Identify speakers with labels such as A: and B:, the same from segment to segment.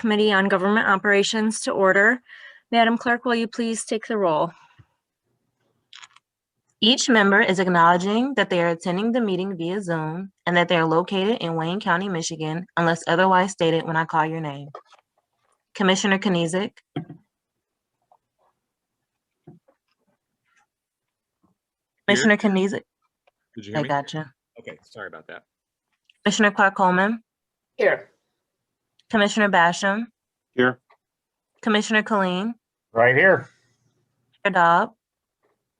A: Committee on Government Operations to order. Madam Clerk, will you please take the roll? Each member is acknowledging that they are attending the meeting via Zoom and that they are located in Wayne County, Michigan, unless otherwise stated when I call your name. Commissioner Kniezek. Commissioner Kniezek.
B: Did you hear me?
A: I gotcha.
B: Okay, sorry about that.
A: Commissioner Clark-Coleman.
C: Here.
A: Commissioner Basham.
B: Here.
A: Commissioner Colleen.
C: Right here.
A: Chair Dobb.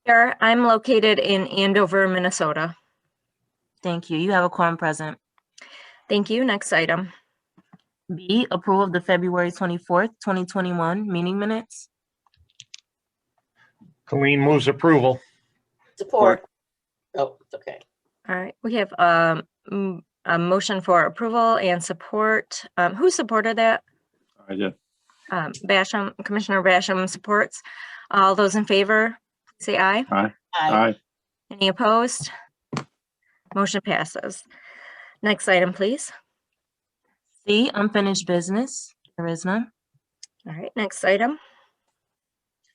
A: Here, I'm located in Andover, Minnesota. Thank you. You have a quorum present. Thank you. Next item. B, approval of the February 24th, 2021 meeting minutes.
C: Colleen moves approval.
D: Support. Oh, okay.
A: All right, we have a motion for approval and support. Who supported that?
B: I did.
A: Basham, Commissioner Basham supports. All those in favor, say aye.
B: Aye.
D: Aye.
A: Any opposed? Motion passes. Next item, please. C, unfinished business. There is none. All right, next item.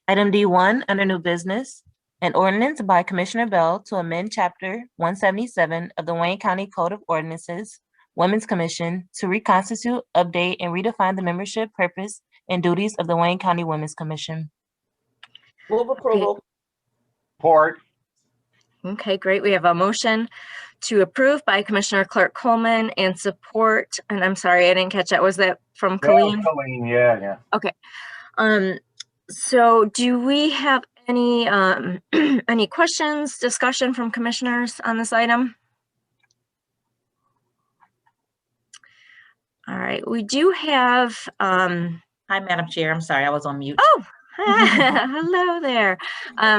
A: Item D1, under new business, an ordinance by Commissioner Bell to amend Chapter 177 of the Wayne County Code of Ordinances, Women's Commission, to reconstitute, update, and redefine the membership, purpose, and duties of the Wayne County Women's Commission.
D: Move approval.
C: Support.
A: Okay, great. We have a motion to approve by Commissioner Clark-Coleman and support, and I'm sorry, I didn't catch that. Was that from Colleen?
C: Colleen, yeah.
A: Okay. So do we have any any questions, discussion from commissioners on this item? All right, we do have
E: Hi, Madam Chair. I'm sorry, I was on mute.
A: oh, hello there.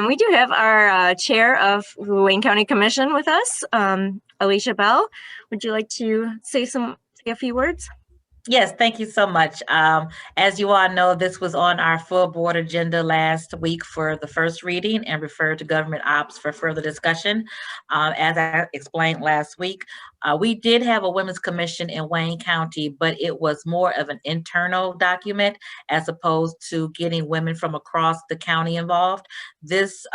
A: We do have our chair of the Wayne County Commission with us, Alicia Bell. Would you like to say a few words?
E: Yes, thank you so much. As you all know, this was on our full board agenda last week for the first reading and referred to government ops for further discussion. As I explained last week, we did have a women's commission in Wayne County, but it was more of an internal document as opposed to getting women from across the county involved. This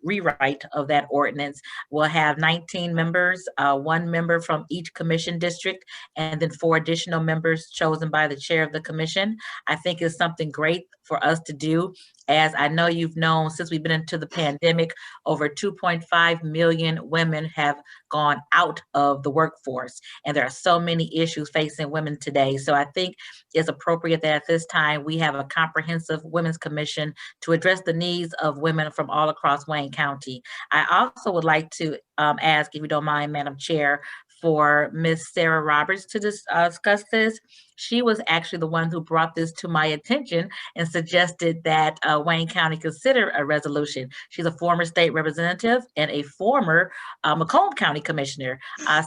E: rewrite of that ordinance will have 19 members, 1 member from each commission district, and then 4 additional members chosen by the chair of the commission. I think it's something great for us to do. As I know you've known, since we've been into the pandemic, over 2.5 million women have gone out of the workforce. And there are so many issues facing women today. So I think it's appropriate that at this time we have a comprehensive women's commission to address the needs of women from all across Wayne County. I also would like to ask, if you don't mind, Madam Chair, for Ms. Sarah Roberts to discuss this. She was actually the one who brought this to my attention and suggested that Wayne County consider a resolution. She's a former state representative and a former Macomb County commissioner.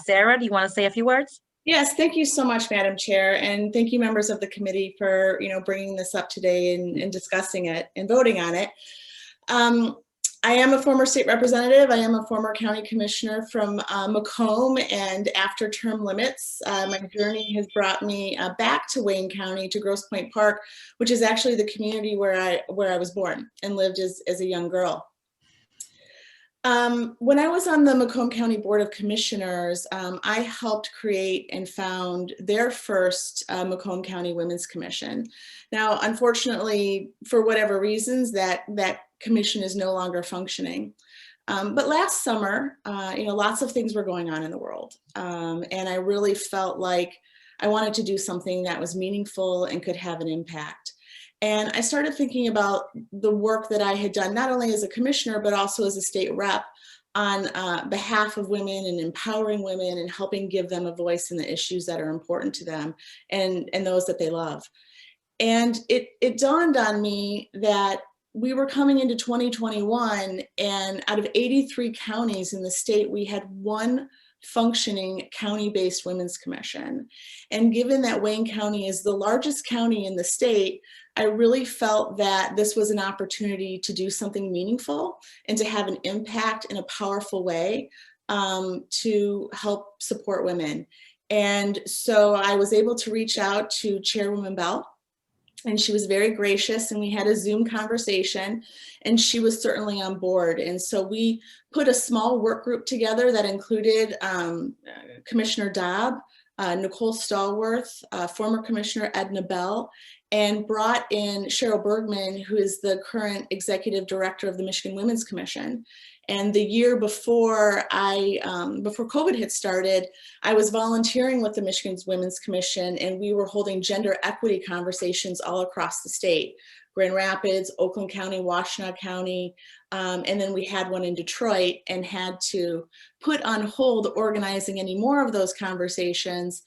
E: Sarah, do you want to say a few words?
F: Yes, thank you so much, Madam Chair, and thank you, members of the committee, for bringing this up today and discussing it and voting on it. I am a former state representative. I am a former county commissioner from Macomb, and after term limits, my journey has brought me back to Wayne County, to Grosse Pointe Park, which is actually the community where I was born and lived as a young girl. When I was on the Macomb County Board of Commissioners, I helped create and found their first Macomb County Women's Commission. Now, unfortunately, for whatever reasons, that commission is no longer functioning. But last summer, lots of things were going on in the world. And I really felt like I wanted to do something that was meaningful and could have an impact. And I started thinking about the work that I had done, not only as a commissioner, but also as a state rep on behalf of women and empowering women and helping give them a voice in the issues that are important to them and those that they love. And it dawned on me that we were coming into 2021, and out of 83 counties in the state, we had 1 functioning county-based women's commission. And given that Wayne County is the largest county in the state, I really felt that this was an opportunity to do something meaningful and to have an impact in a powerful way to help support women. And so I was able to reach out to Chairwoman Bell And she was very gracious, and we had a Zoom conversation, and she was certainly on board. And so we put a small work group together that included Commissioner Dobb, Nicole Stallworth, former Commissioner Edna Bell, and brought in Cheryl Bergman, who is the current executive director of the Michigan Women's Commission. And the year before before COVID had started, I was volunteering with the Michigan Women's Commission, and we were holding gender equity conversations all across the state, Grand Rapids, Oakland County, Washtenaw County, and then we had one in Detroit, and had to put on hold organizing any more of those conversations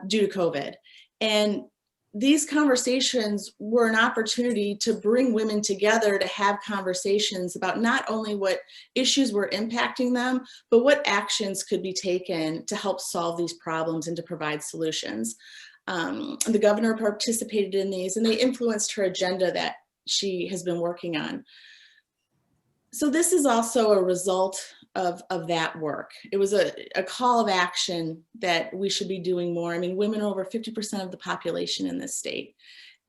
F: due to COVID. And these conversations were an opportunity to bring women together to have conversations about not only what issues were impacting them, but what actions could be taken to help solve these problems and to provide solutions. The governor participated in these, and they influenced her agenda that she has been working on. So this is also a result of that work. It was a call of action that we should be doing more. I mean, women are over 50% of the population in this state.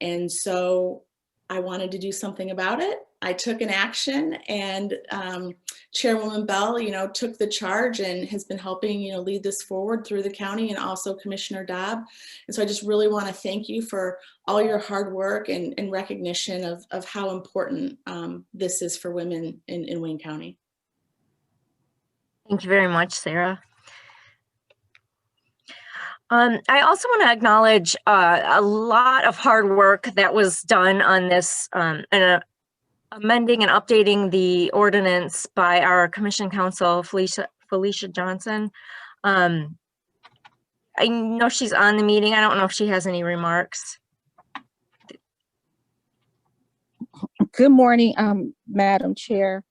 F: And so I wanted to do something about it. I took an action, and Chairwoman Bell, took the charge and has been helping, lead this forward through the county, and also Commissioner Dobb. And so I just really want to thank you for all your hard work and recognition of how important this is for women in Wayne County.
A: Thank you very much, Sarah. I also want to acknowledge a lot of hard work that was done on this amending and updating the ordinance by our Commission Counsel, Felicia Johnson. I know she's on the meeting. I don't know if she has any remarks.
G: Good morning, Madam Chair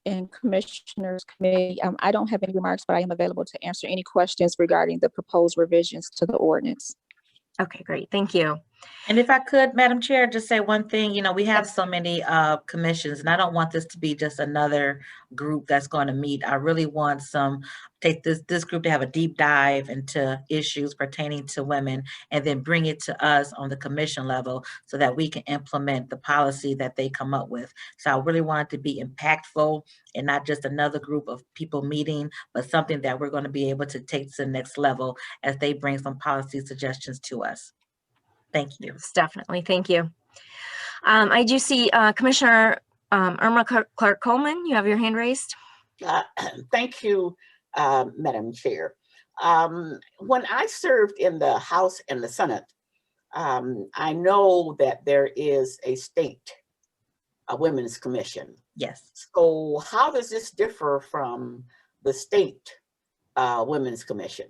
G: and Commissioners Committee. I don't have any remarks, but I am available to answer any questions regarding the proposed revisions to the ordinance.
A: Okay, great. Thank you.
E: And if I could, Madam Chair, just say one thing, we have so many commissions, and I don't want this to be just another group that's going to meet. I really want take this group to have a deep dive into issues pertaining to women, and then bring it to us on the commission level so that we can implement the policy that they come up with. So I really want it to be impactful and not just another group of people meeting, but something that we're going to be able to take to the next level as they bring some policy suggestions to us. Thank you.
A: Yes, definitely. Thank you. I do see Commissioner Irma Clark-Coleman. You have your hand raised.
D: Thank you, Madam Chair. When I served in the House and the Senate, I know that there is a state women's commission.
E: Yes.
D: So how does this differ from the state women's commission?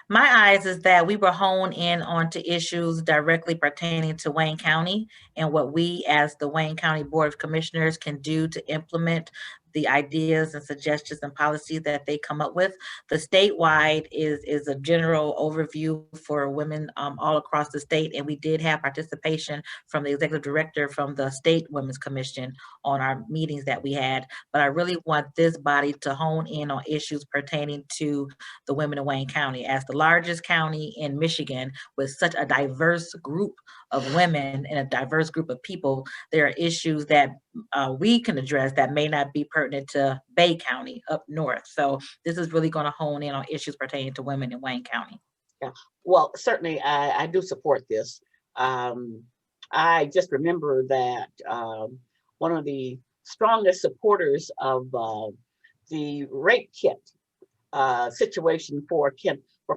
E: My eyes is that we were honed in onto issues directly pertaining to Wayne County and what we as the Wayne County Board of Commissioners can do to implement the ideas and suggestions and policies that they come up with. The statewide is a general overview for women all across the state, and we did have participation from the executive director from the State Women's Commission on our meetings that we had. But I really want this body to hone in on issues pertaining to the women in Wayne County. As the largest county in Michigan with such a diverse group of women and a diverse group of people, there are issues that we can address that may not be pertinent to Bay County up north. So this is really going to hone in on issues pertaining to women in Wayne County.
D: Yeah, well, certainly I do support this. I just remember that one of the strongest supporters of the rape kit situation for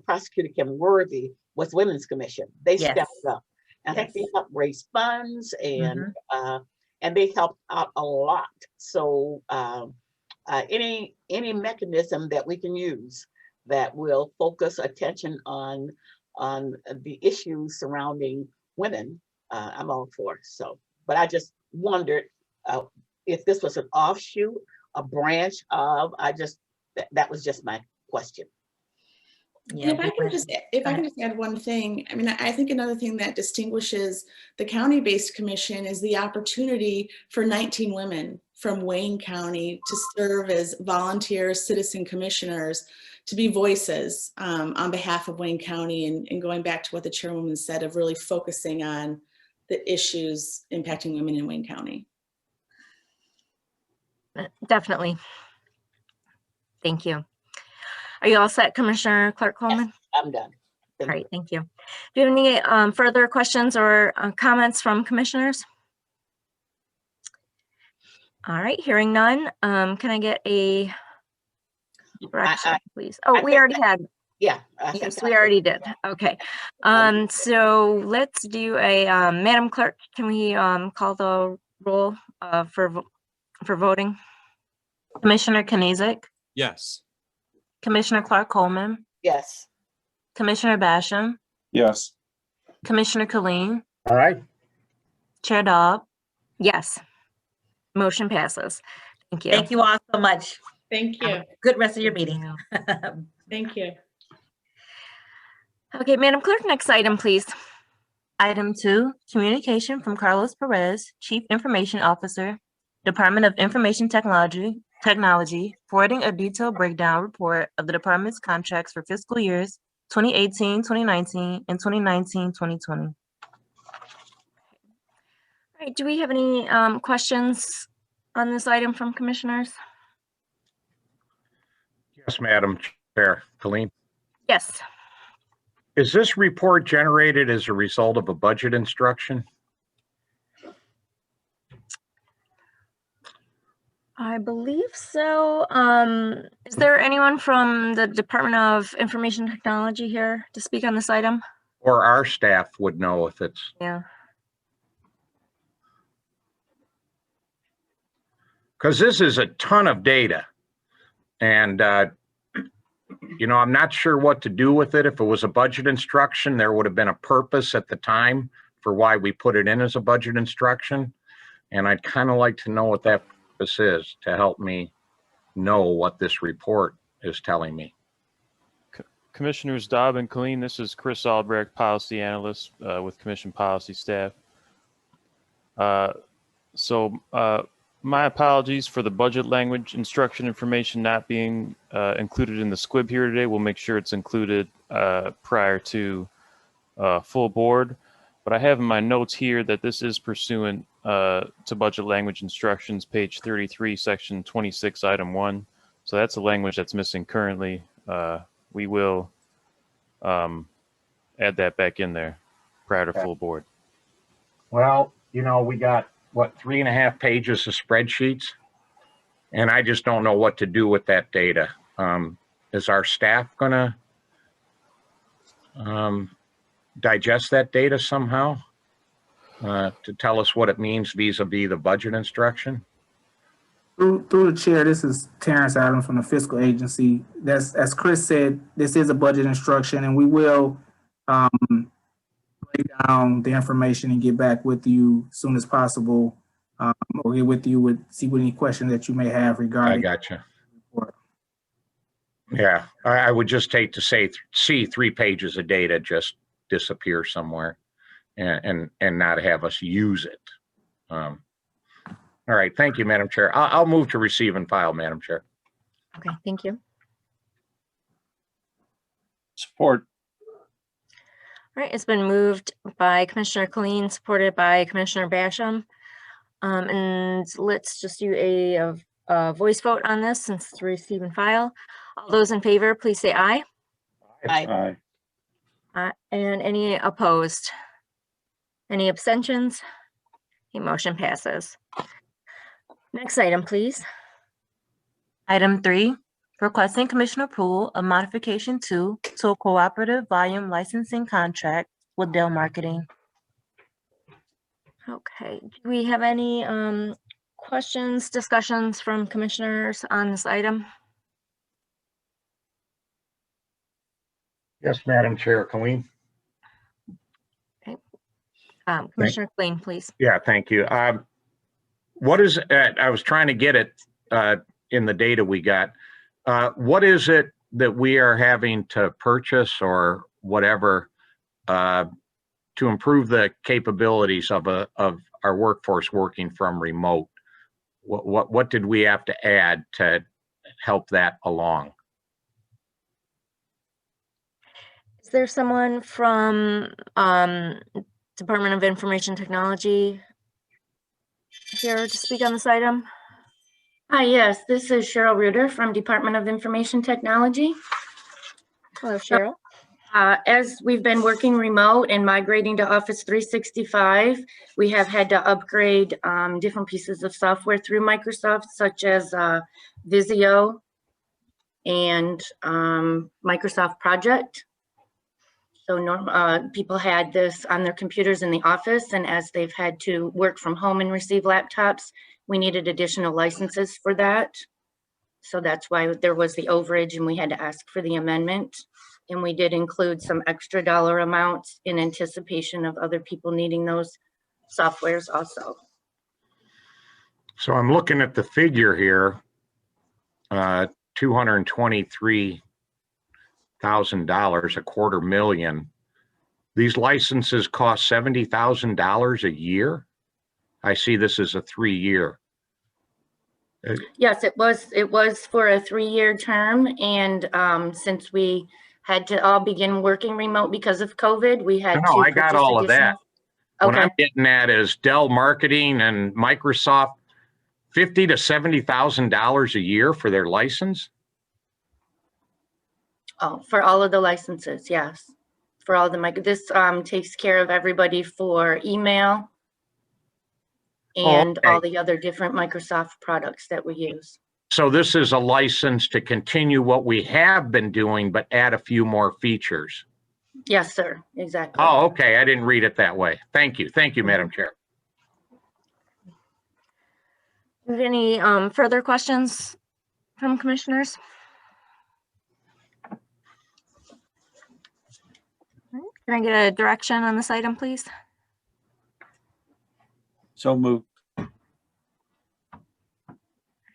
D: Prosecutor Kim Worthy was Women's Commission. They
E: Yes.
D: stepped up. I think they helped raise funds, and they helped out a lot. So any mechanism that we can use that will focus attention on the issues surrounding women, I'm all for. So, but I just wondered if this was an offshoot, a branch of. That was just my question.
E: Yeah,
F: If I can just add one thing, I mean, I think another thing that distinguishes the county-based commission is the opportunity for 19 women from Wayne County to serve as volunteer citizen commissioners, to be voices on behalf of Wayne County, and going back to what the chairwoman said of really focusing on the issues impacting women in Wayne County.
A: Definitely. Thank you. Are you all set, Commissioner Clark Coleman?
D: I'm done.
A: All right, thank you. Do you have any further questions or comments from commissioners? All right, hearing none. Can I get a direction, please? Oh,
D: I
A: we
D: think
A: already had.
D: Yeah. I think
A: Yes,
D: that's
A: we
D: it.
A: already did. Okay. So let's do a, Madam Clerk, can we call the roll for voting?
H: Commissioner Knizik,
B: Yes.
H: Commissioner Clark Coleman,
D: Yes.
H: Commissioner Basham,
B: Yes.
H: Commissioner Colleen,
C: All right.
H: Chair Dobb.
A: Yes. Motion passes. Thank you.
E: Thank you all so much.
F: Thank
E: Have
F: you.
E: a good rest of your
A: Thank
E: meeting.
A: you.
F: Thank you.
A: Okay, Madam Clerk, next item, please.
H: Item 2, communication from Carlos Perez, Chief Information Officer, Department of Information Technology, forwarding a detailed breakdown report of the department's contracts for fiscal years 2018, 2019, and 2019, 2020.
A: All right, do we have any questions on this item from commissioners?
C: Yes, Madam Chair. Colleen,
A: Yes.
C: is this report generated as a result of a budget instruction?
A: I believe so. Is there anyone from the Department of Information Technology here to speak on this item?
C: Or our staff would know if it's,
A: Yeah.
C: because this is a ton of data. And, you know, I'm not sure what to do with it. If it was a budget instruction, there would have been a purpose at the time for why we put it in as a budget instruction. And I'd kind of like to know what that purpose is to help me know what this report is telling me.
I: Commissioners Dobb and Colleen, this is Chris Albrecht, Policy Analyst with Commission Policy Staff. My apologies for the budget language instruction information not being included in the squib here today. We'll make sure it's included prior to full board. But I have in my notes here that this is pursuant to budget language instructions, page 33, section 26, item 1. So that's the language that's missing currently. We will add that back in there prior to full board.
C: Well, you know, we got, what, 3.5 pages of spreadsheets? And I just don't know what to do with that data. Is our staff gonna digest that data somehow to tell us what it means vis-a-vis the budget instruction?
J: Through the chair, this is Terrence Adams from the Fiscal Agency. That's, as Chris said, this is a budget instruction, and we will break down the information and get back with you as soon as possible, or get with you with see what any questions that you may have
C: I
J: regarding.
C: gotcha. Yeah, I would just hate to see 3 pages of data just disappear somewhere and not have us use it. All right, thank you, Madam Chair. I'll move to receive and file, Madam Chair.
A: Okay, thank you.
B: Support.
A: All right, it's been moved by Commissioner Colleen, supported by Commissioner Basham. And let's just do a voice vote on this since it's receive and file. All those in favor, please say aye.
D: Aye.
A: And any opposed? Any abstentions? The motion passes. Next item, please.
H: Item 3, requesting Commissioner approval of modification 2 to a cooperative volume licensing contract with Dell Marketing.
A: Okay, do we have any questions, discussions from commissioners on this item?
C: Yes, Madam Chair, Colleen.
A: Commissioner Klein, please.
C: Yeah, thank you. What is, I was trying to get it in the data we got. What is it that we are having to purchase or whatever to improve the capabilities of our workforce working from remote? What did we have to add to help that along?
A: Is there someone from Department of Information Technology here to speak on this item?
K: Hi, yes, this is Cheryl Reuter from Department of Information Technology.
A: Hello, Cheryl.
K: As we've been working remote and migrating to Office 365, we have had to upgrade different pieces of software through Microsoft, such as Visio and Microsoft Project. So people had this on their computers in the office, and as they've had to work from home and receive laptops, we needed additional licenses for that. So that's why there was the overage and we had to ask for the amendment. And we did include some extra dollar amounts in anticipation of other people needing those softwares also.
C: So I'm looking at the figure here, $223,000, $250,000. These licenses cost $70,000 a year. I see this as a 3-year.
K: Yes, it was for a 3-year term. And since we had to all begin working remote because of COVID, we had
C: No,
K: to
C: I got
K: purchase
C: all of that. What
K: Okay.
C: I'm getting at is Dell Marketing and Microsoft, $50,000 to $70,000 a year for their license.
K: Oh, for all of the licenses, yes. For all the this takes care of everybody for email and all the other different Microsoft products that we use.
C: So this is a license to continue what we have been doing, but add a few more features.
K: Yes, sir, exactly.
C: Oh, okay. I didn't read it that way. Thank you. Thank you, Madam Chair.
A: Do you have any further questions from commissioners? Can I get a direction on this item, please?
B: So moved.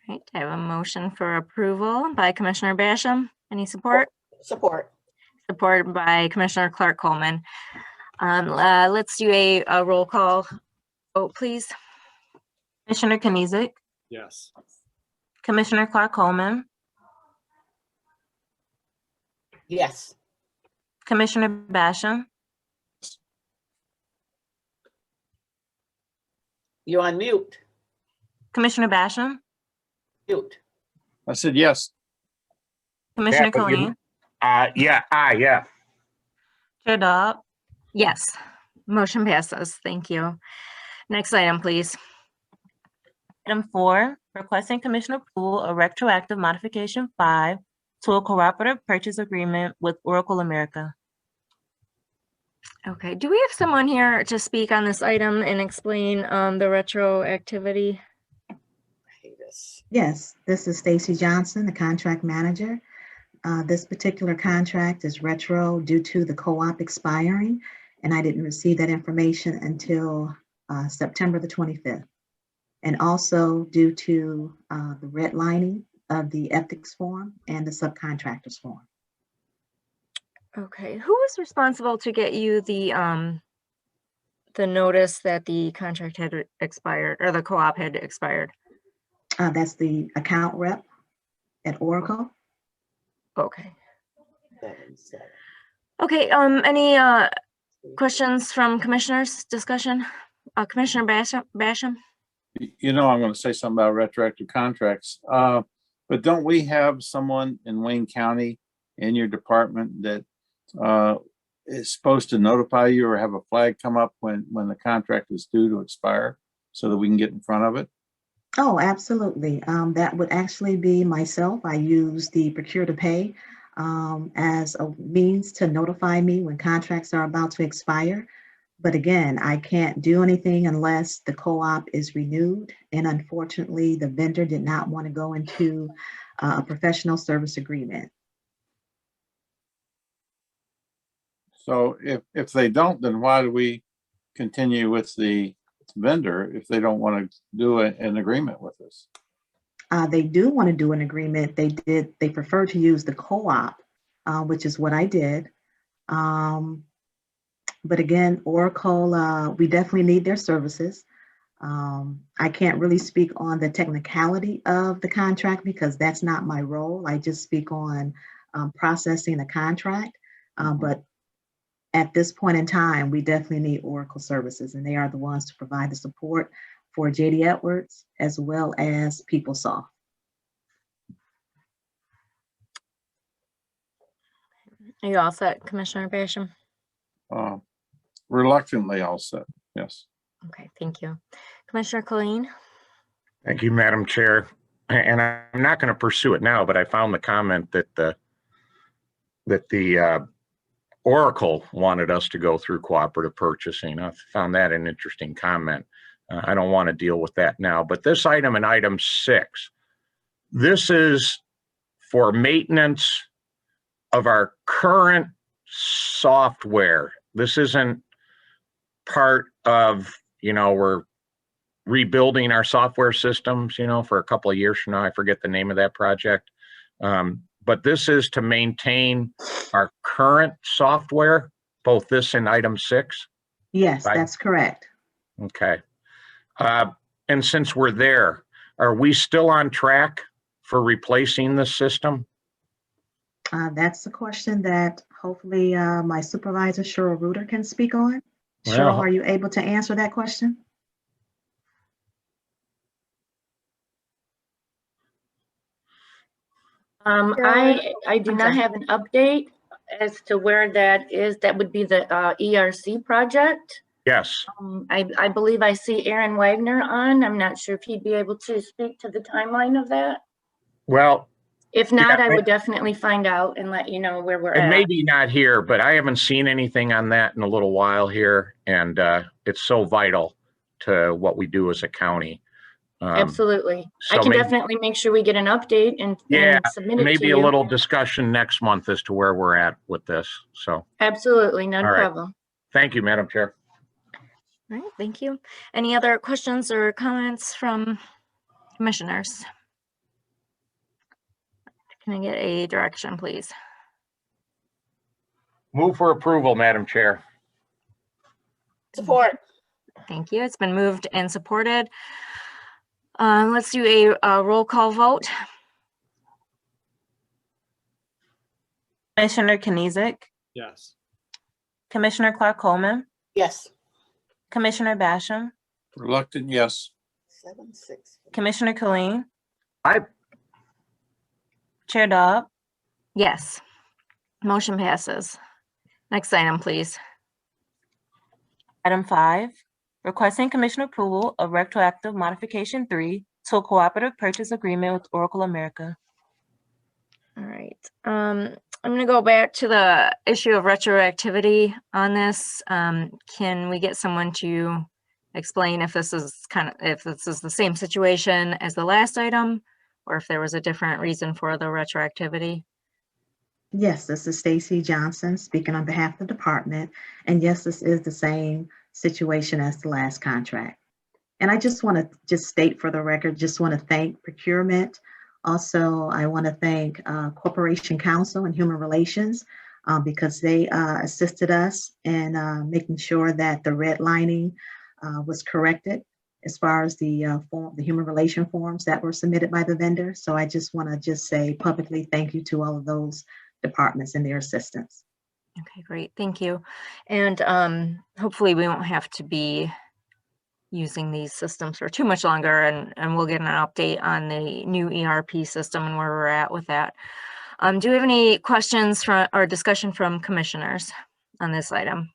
A: Right, I have a motion for approval by Commissioner Basham. Any support?
D: Support.
A: Supported by Commissioner Clark Coleman. Let's do a roll call vote, please.
H: Commissioner Kniezek,
B: Yes.
H: Commissioner Clark Coleman,
D: Yes.
H: Commissioner Basham,
D: You're on mute.
H: Commissioner Basham,
D: Mute.
B: I said yes.
H: Commissioner
C: but you-
H: Colleen,
C: Yeah.
H: Chair Dobb,
A: Yes, motion passes. Thank you. Next item, please.
H: Item 4, requesting Commissioner approval of retroactive modification 5 to a cooperative purchase agreement with Oracle America.
A: Okay, do we have someone here to speak on this item and explain the retroactivity?
D: I hate this.
L: Yes, this is Stacy Johnson, the contract manager. This particular contract is retro due to the co-op expiring, and I didn't receive that information until September the 25th. And also due to the redlining of the ethics form and the subcontractors form.
A: Okay, who was responsible to get you the notice that the contract had expired or the co-op had expired?
L: That's the account rep at Oracle.
A: Okay.
D: 7-7.
A: Okay, any questions from commissioners, discussion? Commissioner Basham?
B: You know, I'm going to say something about retroactive contracts. But don't we have someone in Wayne County in your department that is supposed to notify you or have a flag come up when the contract is due to expire so that we can get in front of it?
L: Oh, absolutely. That would actually be myself. I use the procure to pay as a means to notify me when contracts are about to expire. But again, I can't do anything unless the co-op is renewed. And unfortunately, the vendor did not want to go into a professional service agreement.
B: So if they don't, then why do we continue with the vendor if they don't want to do an agreement with us?
L: They do want to do an agreement. They prefer to use the co-op, which is what I did. But again, Oracle, we definitely need their services. I can't really speak on the technicality of the contract because that's not my role. I just speak on processing the contract. But at this point in time, we definitely need Oracle services, and they are the ones to provide the support for JD Edwards as well as PeopleSoft.
A: Are you all set, Commissioner Basham?
B: Reluctantly all set, yes.
A: Okay, thank you. Commissioner Colleen?
C: Thank you, Madam Chair. And I'm not going to pursue it now, but I found the comment that the Oracle wanted us to go through cooperative purchasing. I found that an interesting comment. I don't want to deal with that now, but this item in item 6, this is for maintenance of our current software. This isn't part of, we're rebuilding our software systems, for a couple of years from now. I forget the name of that project. But this is to maintain our current software, both this and item 6.
L: Yes,
C: Right.
L: that's correct.
C: Okay. And since we're there, are we still on track for replacing the system?
L: That's the question that hopefully my supervisor, Cheryl Reuter, can speak on.
C: Well,
L: Cheryl, are you able to answer that question?
K: I do
A: I'm
K: not
A: sorry.
K: have an update as to where that is. That would be the ERC project.
C: Yes.
K: I believe I see Aaron Wagner on. I'm not sure if he'd be able to speak to the timeline of that.
C: Well,
K: If not,
C: Yeah,
K: I would definitely find out and let you know where we're
C: and
K: at.
C: maybe not here, but I haven't seen anything on that in a little while here. And it's so vital to what we do as a county.
K: Absolutely.
C: so
K: I can
C: maybe-
K: definitely make sure we get an update and submit it to
C: maybe
K: you.
C: a little discussion next month as to where we're at with this. So
K: Absolutely, not a
C: All right.
K: problem.
C: thank you, Madam Chair.
A: All right, thank you. Any other questions or comments from commissioners? Can I get a direction, please?
C: Move for approval, Madam Chair.
D: Support.
A: Thank you. It's been moved and supported. Let's do a roll call vote.
H: Commissioner Kniezek,
I: Yes.
H: Commissioner Clark Coleman,
D: Yes.
H: Commissioner Basham,
B: Reluctant, yes.
D: 7-6.
H: Commissioner Colleen,
C: Aye.
H: Chair Dobb,
A: Yes. Motion passes. Next item, please.
H: Item 5, requesting commissioner approval of retroactive modification 3 to a cooperative purchase agreement with Oracle America.
A: All right. I'm going to go back to the issue of retroactivity on this. Can we get someone to explain if this is the same situation as the last item, or if there was a different reason for the retroactivity?
L: Yes, this is Stacy Johnson speaking on behalf of the department. And yes, this is the same situation as the last contract. And I just want to state for the record, just want to thank procurement. Also, I want to thank Corporation Counsel and Human Relations because they assisted us in making sure that the redlining was corrected as far as the human relation forms that were submitted by the vendor. So I just want to say publicly thank you to all of those departments and their assistance.
A: Okay, great. Thank you. And hopefully we won't have to be using these systems for too much longer, and we'll get an update on the new ERP system and where we're at with that. Do we have any questions or discussion from commissioners on this item?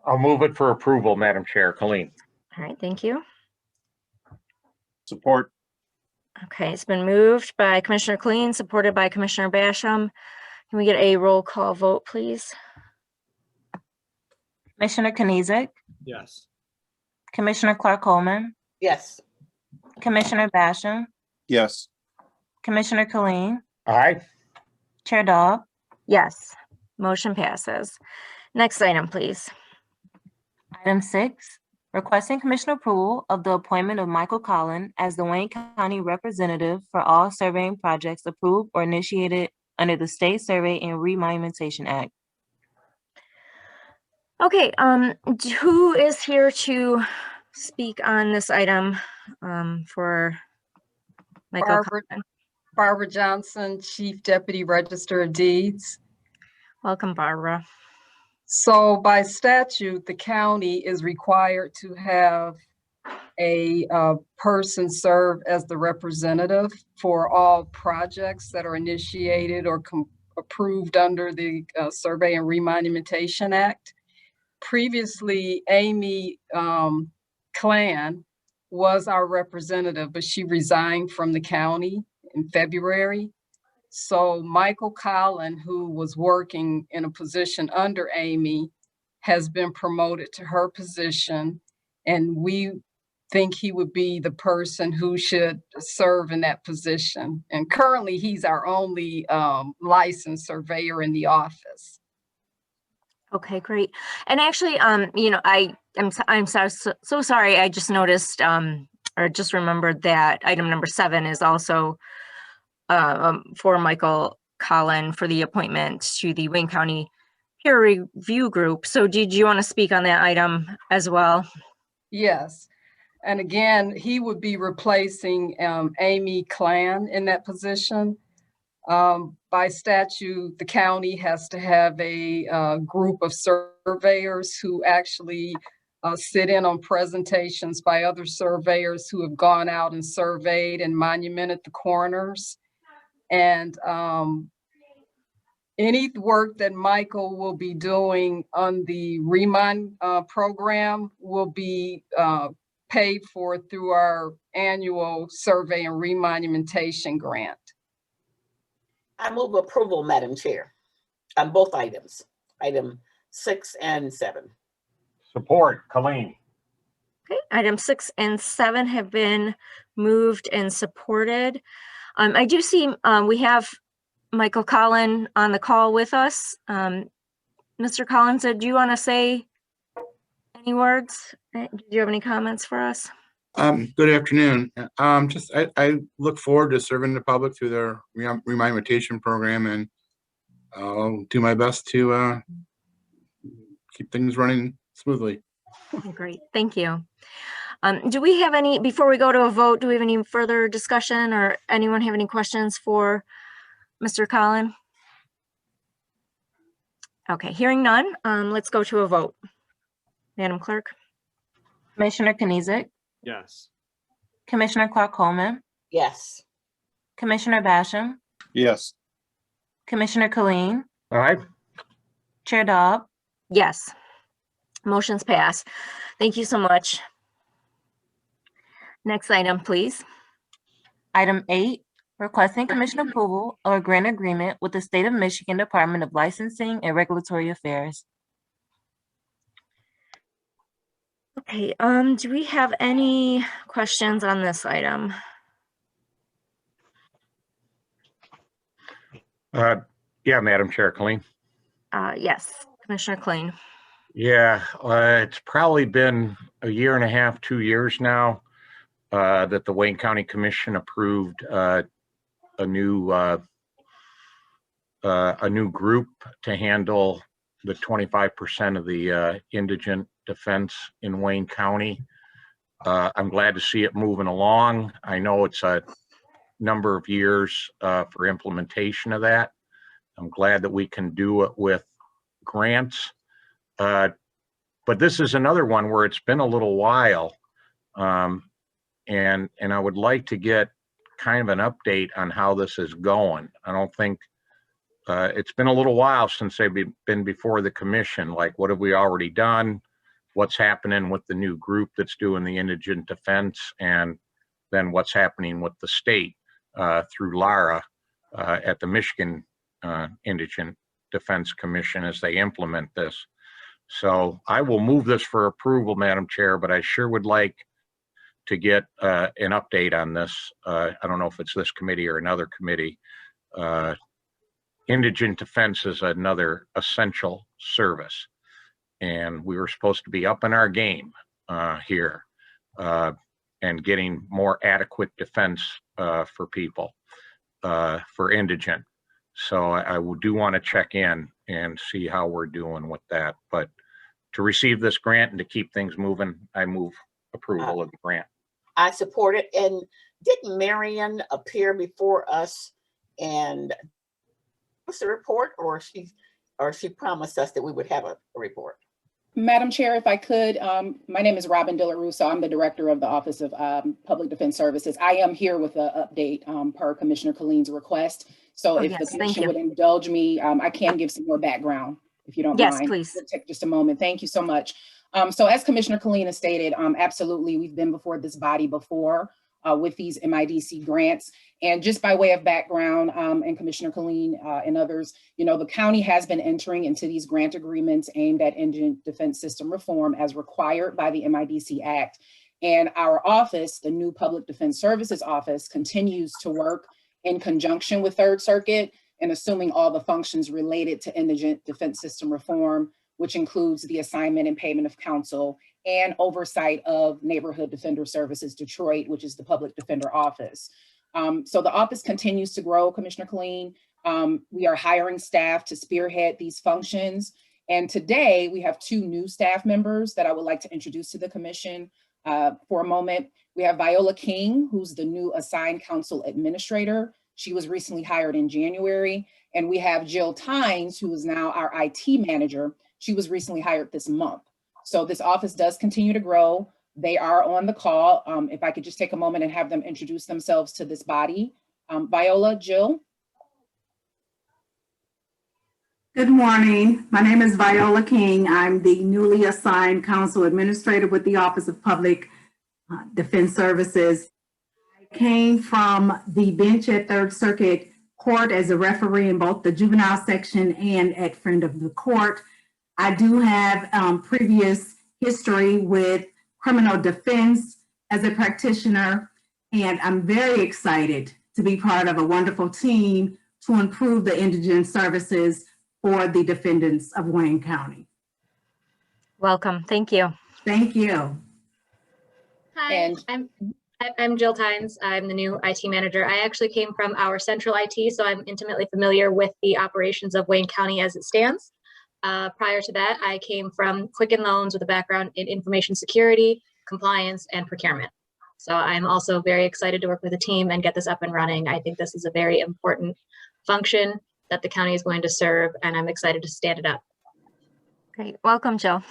C: I'll move it for approval, Madam Chair. Colleen.
A: All right, thank you.
B: Support.
A: Okay, it's been moved by Commissioner Colleen, supported by Commissioner Basham. Can we get a roll call vote, please?
H: Commissioner Kniezek,
I: Yes.
H: Commissioner Clark Coleman,
D: Yes.
H: Commissioner Basham,
B: Yes.
H: Commissioner Colleen,
C: Aye.
H: Chair Dobb,
A: Yes, motion passes. Next item, please.
H: Item 6, requesting commissioner approval of the appointment of Michael Collin as the Wayne County representative for all surveying projects approved or initiated under the State Survey and Remonumentation Act.
A: Okay, who is here to speak on this item for Michael Collin?
M: Barbara Johnson, Chief Deputy Register of Deeds.
A: Welcome, Barbara.
M: So by statute, the county is required to have a person serve as the representative for all projects that are initiated or approved under the Survey and Remonumentation Act. Previously, Amy Clan was our representative, but she resigned from the county in February. So Michael Collin, who was working in a position under Amy, has been promoted to her position, and we think he would be the person who should serve in that position. And currently, he's our only licensed surveyor in the office.
H: Okay, great. And actually, you know, I'm so sorry. I just noticed or just remembered that item number 7 is also for Michael Collin for the appointment to the Wayne County Peer Review Group. So did you want to speak on that item as well?
M: Yes. And again, he would be replacing Amy Clan in that position. By statute, the county has to have a group of surveyors who actually sit in on presentations by other surveyors who have gone out and surveyed and monumented the corners. And any work that Michael will be doing on the Remon program will be paid for through our annual survey and remonumentation grant.
D: I move approval, Madam Chair, on both items, item 6 and 7.
C: Support, Colleen.
H: Okay, item 6 and 7 have been moved and supported. I do see we have Michael Collin on the call with us. Mr. Collins, do you want to say any words? Do you have any comments for us?
N: Good afternoon. I look forward to serving the public through their remonumentation program, and I'll do my best to keep things running smoothly.
H: Great, thank you. Do we have any, before we go to a vote, do we have any further discussion or anyone have any questions for Mr. Collin? Okay, hearing none, let's go to a vote. Madam Clerk. Commissioner Kniezek.
O: Yes.
H: Commissioner Clark-Coleman.
D: Yes.
H: Commissioner Basham.
B: Yes.
H: Commissioner Colleen.
C: Aye.
H: Chair Dobb. Yes. Motion's passed. Thank you so much. Next item, please. Item 8, requesting commission approval of a grant agreement with the State of Michigan Department of Licensing and Regulatory Affairs. Okay, do we have any questions on this item?
C: Yeah, Madam Chair, Colleen.
H: Yes, Commissioner Klein.
C: Yeah, it's probably been a year and a half, 2 years now that the Wayne County Commission approved a new group to handle the 25% of the indigent defense in Wayne County. I'm glad to see it moving along. I know it's a number of years for implementation of that. I'm glad that we can do it with grants. But this is another one where it's been a little while. And I would like to get kind of an update on how this is going. I don't think it's been a little while since they've been before the commission. Like, what have we already done? What's happening with the new group that's doing the indigent defense? And then what's happening with the state through Lara at the Michigan Indigent Defense Commission as they implement this. So I will move this for approval, Madam Chair, but I sure would like to get an update on this. I don't know if it's this committee or another committee. Indigent defense is another essential service, and we were supposed to be up in our game here and getting more adequate defense for people, for indigent. So I do want to check in and see how we're doing with that. But to receive this grant and to keep things moving, I move approval of the grant.
D: I support it. And didn't Marion appear before us and what's the report, or or she promised us that we would have a report.
O: Madam Chair, if I could, my name is Robin Dillard Russo. I'm the Director of the Office of Public Defense Services. I am here with an update per Commissioner Colleen's request. So if the
H: yes, thank
O: commission
H: you.
O: would indulge me, I can give some more background, if you don't
H: Yes,
O: mind.
H: please.
O: It'll take just a moment. Thank you so much. So as Commissioner Colleen has stated, absolutely, we've been before this body before with these MIDC grants. And just by way of background, and Commissioner Colleen and others, the county has been entering into these grant agreements aimed at indigent defense system reform as required by the MIDC Act. And our office, the new Public Defense Services Office, continues to work in conjunction with Third Circuit and assuming all the functions related to indigent defense system reform, which includes the assignment and payment of counsel and oversight of Neighborhood Defender Services Detroit, which is the Public Defender Office. So the office continues to grow, Commissioner Colleen. We are hiring staff to spearhead these functions. And today we have 2 new staff members that I would like to introduce to the commission for a moment. We have Viola King, who's the new assigned counsel administrator. She was recently hired in January. And we have Jill Tynes, who is now our IT manager. She was recently hired this month. So this office does continue to grow. They are on the call. If I could just take a moment and have them introduce themselves to this body. Viola, Jill.
P: Good morning. My name is Viola King. I'm the newly assigned counsel administrator with the Office of Public Defense Services. I came from the bench at Third Circuit Court as a referee in both the juvenile section and at friend of the court. I do have previous history with criminal defense as a practitioner, and I'm very excited to be part of a wonderful team to improve the indigent services for the defendants of Wayne County.
H: Welcome. Thank you.
P: Thank you.
Q: Hi, I'm Jill Tynes. I'm the new IT manager. I actually came from our central IT, so I'm intimately familiar with the operations of Wayne County as it stands. Prior to that, I came from Quicken Loans with a background in information security, compliance, and procurement. So I'm also very excited to work with the team and get this up and running. I think this is a very important function that the county is going to serve, and I'm excited to stand it up.
H: Great. Welcome, Jill.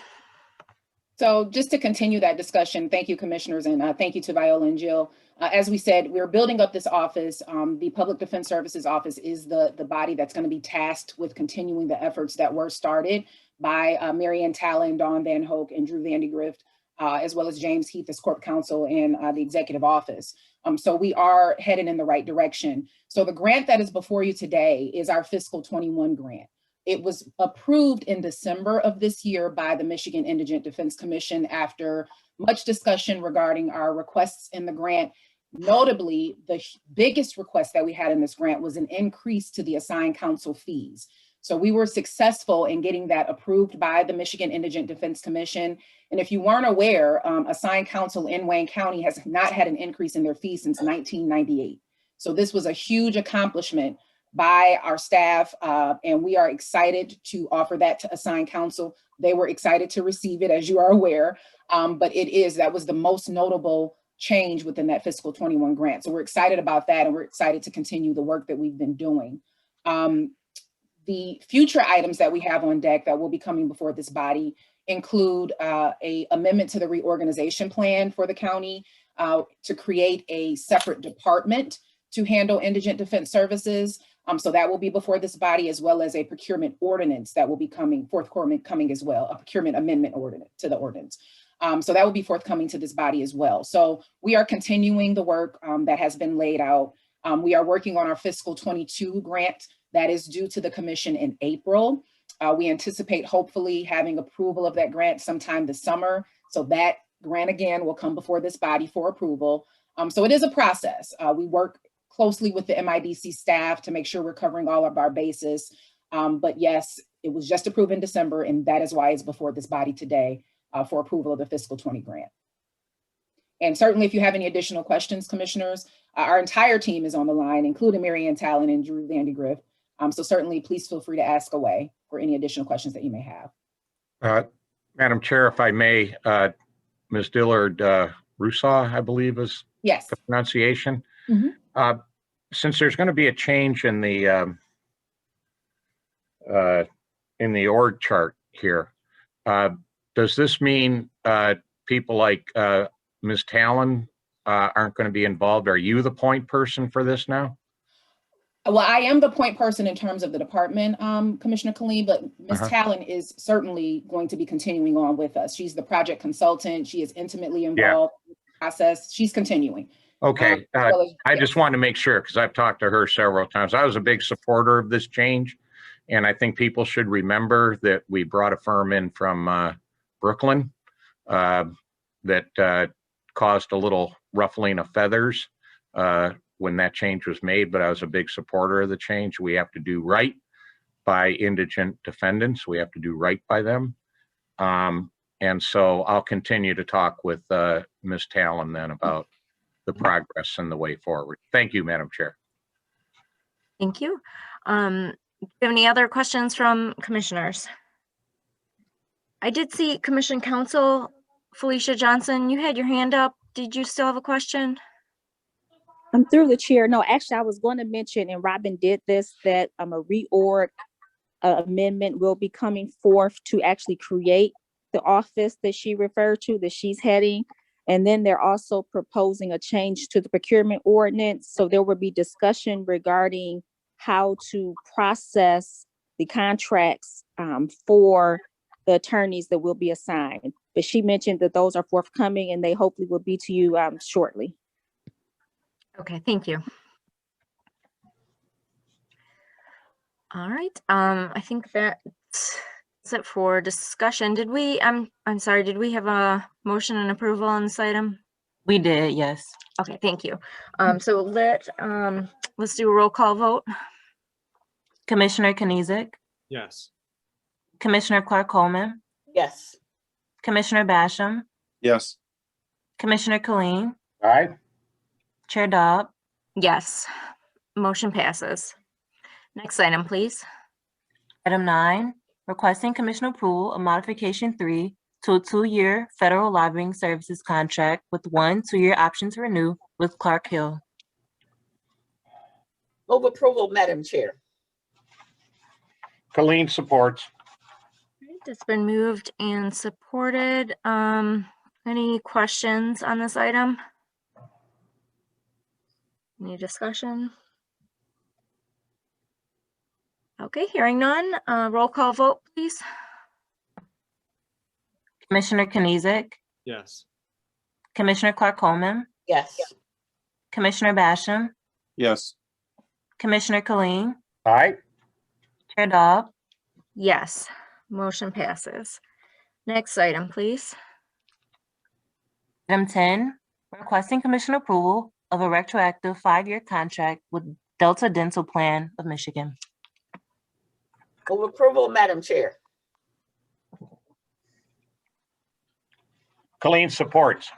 O: So just to continue that discussion, thank you, commissioners, and thank you to Viola and Jill. As we said, we're building up this office. The Public Defense Services Office is the body that's going to be tasked with continuing the efforts that were started by Mary Ann Talon, Dawn Van Hoek, and Drew Vandigrift, as well as James Heath as Corp Counsel and the Executive Office. So we are headed in the right direction. So the grant that is before you today is our fiscal 21 grant. It was approved in December of this year by the Michigan Indigent Defense Commission after much discussion regarding our requests in the grant. Notably, the biggest request that we had in this grant was an increase to the assigned counsel fees. So we were successful in getting that approved by the Michigan Indigent Defense Commission. And if you weren't aware, assigned counsel in Wayne County has not had an increase in their fees since 1998. So this was a huge accomplishment by our staff, and we are excited to offer that to assigned counsel. They were excited to receive it, as you are aware, but that was the most notable change within that fiscal 21 grant. So we're excited about that, and we're excited to continue the work that we've been doing. The future items that we have on deck that will be coming before this body include a amendment to the reorganization plan for the county to create a separate department to handle indigent defense services. So that will be before this body, as well as a procurement ordinance that will be forthcoming as well, a procurement amendment ordinance to the ordinance. So that will be forthcoming to this body as well. So we are continuing the work that has been laid out. We are working on our fiscal 22 grant that is due to the commission in April. We anticipate hopefully having approval of that grant sometime this summer. So that grant again will come before this body for approval. So it is a process. We work closely with the MIDC staff to make sure we're covering all of our bases. But yes, it was just approved in December, and that is why it's before this body today for approval of the fiscal 20 grant. And certainly if you have any additional questions, commissioners, our entire team is on the line, including Mary Ann Talon and Drew Vandigrift. So certainly please feel free to ask away for any additional questions that you may have.
C: Madam Chair, if I may, Ms. Dillard Russo, I believe is
O: yes
C: the pronunciation.
O: Mm-hmm.
C: Since there's going to be a change in the in the org chart here. Does this mean people like Ms. Talon aren't going to be involved? Are you the point person for this now?
O: Well, I am the point person in terms of the department, Commissioner Killeen, but Ms. Talon is certainly going to be continuing on with us. She's the project consultant. She is intimately involved in the process. She's continuing.
C: Okay, I just wanted to make sure because I've talked to her several times. I was a big supporter of this change, and I think people should remember that we brought a firm in from Brooklyn that caused a little ruffling of feathers when that change was made, but I was a big supporter of the change. We have to do right by indigent defendants. We have to do right by them. And so I'll continue to talk with Ms. Talon then about the progress and the way forward. Thank you, Madam Chair.
A: Thank you. Do you have any other questions from commissioners? I did see Commission Counsel Felicia Johnson, you had your hand up. Did you still have a question?
G: Through the chair. No, actually, I was going to mention, and Robin did this, that a reorg amendment will be coming forth to actually create the office that she referred to, that she's heading. And then they're also proposing a change to the procurement ordinance. So there will be discussion regarding how to process the contracts for the attorneys that will be assigned. But she mentioned that those are forthcoming and they hopefully will be to you shortly.
A: Okay, thank you. All right, I think that's it for discussion. Did we, I'm sorry, did we have a motion and approval on this item?
H: We did, yes.
A: Okay, thank you. So let's do a roll call vote.
H: Commissioner Kniezek,
R: Yes.
H: Commissioner Clark Coleman,
D: Yes.
H: Commissioner Basham,
B: Yes.
H: Commissioner Killeen,
C: Aye.
H: Chair Dobb.
A: Yes, motion passes. Next item, please.
H: Item 9, requesting Commission approval of modification 3 to a 2-year federal lobbying services contract with 1 2-year option to renew with Clark Hill.
D: Move approval, Madam Chair.
C: Colleen supports.
A: It's been moved and supported. Any questions on this item? Any discussion? Okay, hearing none. Roll call vote, please.
H: Commissioner Kniezek,
R: Yes.
H: Commissioner Clark Coleman,
D: Yes.
H: Commissioner Basham,
B: Yes.
H: Commissioner Killeen,
C: Aye.
H: Chair Dobb.
A: Yes, motion passes. Next item, please.
H: Item 10, requesting Commission approval of a retroactive 5-year contract with Delta Dental Plan of Michigan.
D: Move approval, Madam Chair.
C: Colleen supports.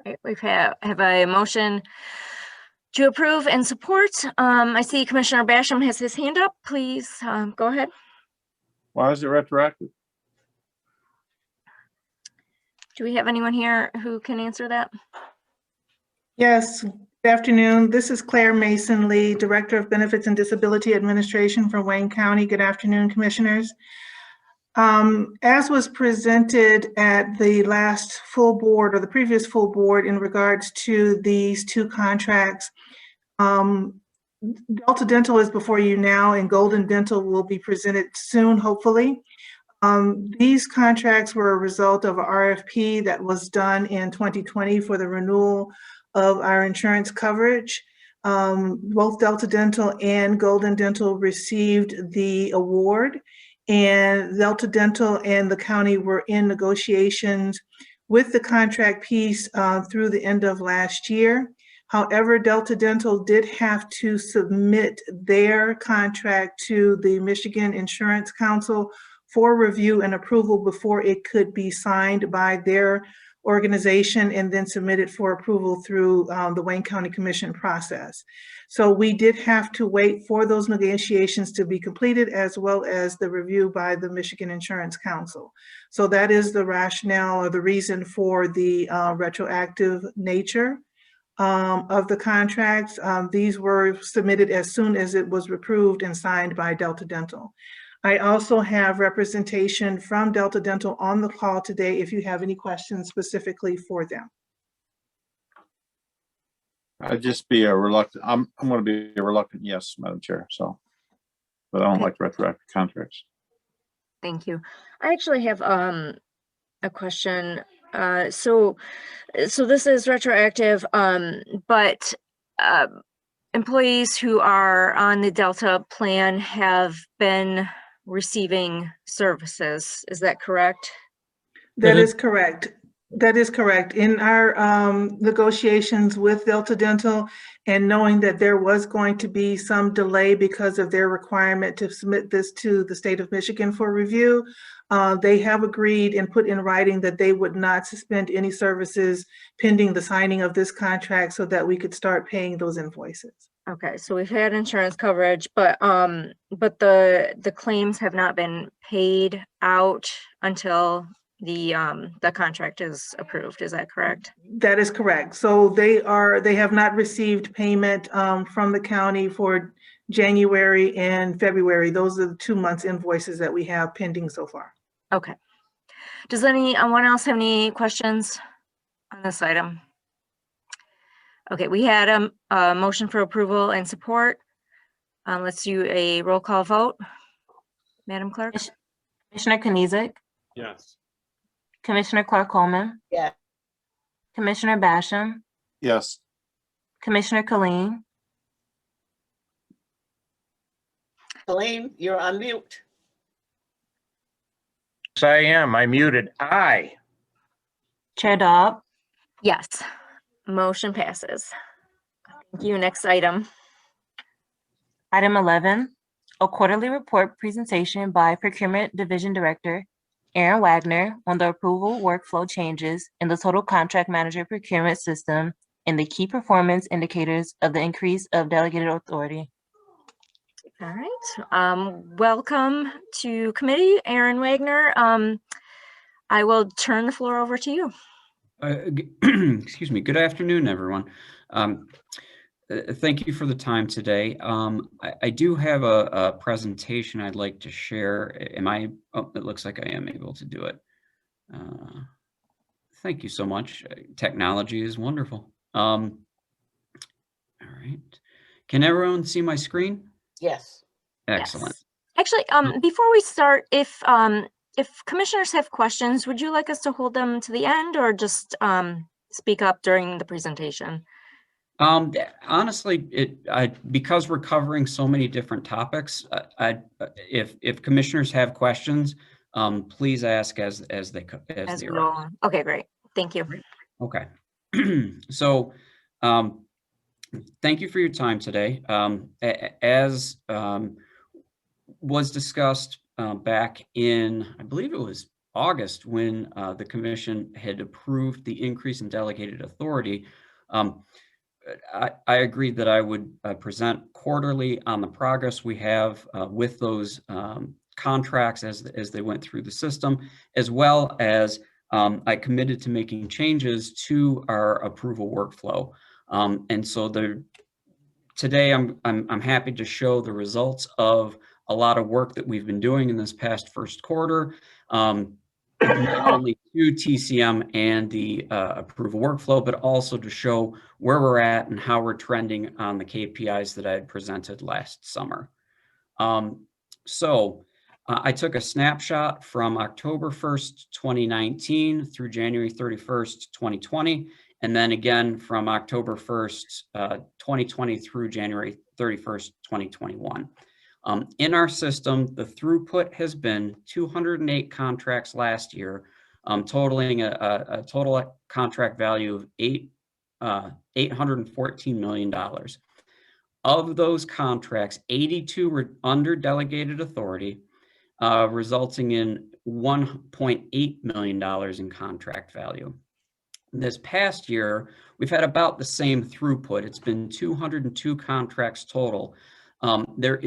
A: Right, we have a motion to approve and support. I see Commissioner Basham has his hand up. Please go ahead.
B: Why is it retroactive?
A: Do we have anyone here who can answer that?
S: Yes, good afternoon. This is Claire Mason Lee, Director of Benefits and Disability Administration for Wayne County. Good afternoon, Commissioners. As was presented at the last full board or the previous full board in regards to these 2 contracts, Delta Dental is before you now and Golden Dental will be presented soon, hopefully. These contracts were a result of a RFP that was done in 2020 for the renewal of our insurance coverage. Both Delta Dental and Golden Dental received the award, and Delta Dental and the county were in negotiations with the contract piece through the end of last year. However, Delta Dental did have to submit their contract to the Michigan Insurance Council for review and approval before it could be signed by their organization and then submitted for approval through the Wayne County Commission process. So we did have to wait for those negotiations to be completed as well as the review by the Michigan Insurance Council. So that is the rationale or the reason for the retroactive nature of the contracts. These were submitted as soon as it was approved and signed by Delta Dental. I also have representation from Delta Dental on the call today if you have any questions specifically for them.
B: I'd just be a reluctant, I'm going to be a reluctant yes, Madam Chair, so. But I don't like retroactive contracts.
A: Thank you. I actually have a question. So this is retroactive, but employees who are on the Delta plan have been receiving services. Is that correct?
S: That is correct. That is correct. In our negotiations with Delta Dental and knowing that there was going to be some delay because of their requirement to submit this to the state of Michigan for review, they have agreed and put in writing that they would not suspend any services pending the signing of this contract so that we could start paying those invoices.
A: Okay, so we've had insurance coverage, but the claims have not been paid out until the contract is approved. Is that correct?
S: That is correct. So they have not received payment from the county for January and February. Those are the 2 months invoices that we have pending so far.
A: Okay. Does anyone else have any questions on this item? Okay, we had a motion for approval and support. Let's do a roll call vote. Madam Clerk?
H: Commissioner Kniezek,
I: Yes.
H: Commissioner Clark Coleman,
D: Yeah.
H: Commissioner Basham,
B: Yes.
H: Commissioner Colleen,
D: Colleen, you're on mute.
C: Yes, I am. I muted. Aye.
H: Chair Dobb,
A: Yes. Motion passes. Thank you. Next item.
H: Item 11, a quarterly report presentation by Procurement Division Director Aaron Wagner on the approval workflow changes in the total contract manager procurement system and the key performance indicators of the increase of delegated authority.
A: All right. Welcome to committee, Aaron Wagner. I will turn the floor over to you.
R: Excuse me. Good afternoon, everyone. Thank you for the time today. I do have a presentation I'd like to share. Oh, it looks like I am able to do it. Thank you so much. Technology is wonderful. All right. Can everyone see my screen?
D: Yes.
R: Excellent.
A: Yes. Actually, before we start, if commissioners have questions, would you like us to hold them to the end or just speak up during the presentation?
R: Honestly, because we're covering so many different topics, if commissioners have questions, please ask as they are.
A: Okay, great. Thank you.
R: Okay. So, thank you for your time today. As was discussed back in, I believe it was August, when the commission had approved the increase in delegated authority, I agreed that I would present quarterly on the progress we have with those contracts as they went through the system, as well as I committed to making changes to our approval workflow. And so today I'm happy to show the results of a lot of work that we've been doing in this past first quarter. Not only to TCM and the approval workflow, but also to show where we're at and how we're trending on the KPIs that I had presented last summer. I took a snapshot from October 1st, 2019 through January 31st, 2020, and then again from October 1st, 2020 through January 31st, 2021. In our system, the throughput has been 208 contracts last year, totaling a total contract value of $814 million. Of those contracts, 82 were under delegated authority, resulting in $1.8 million in contract value. This past year, we've had about the same throughput. It's been 202 contracts total. There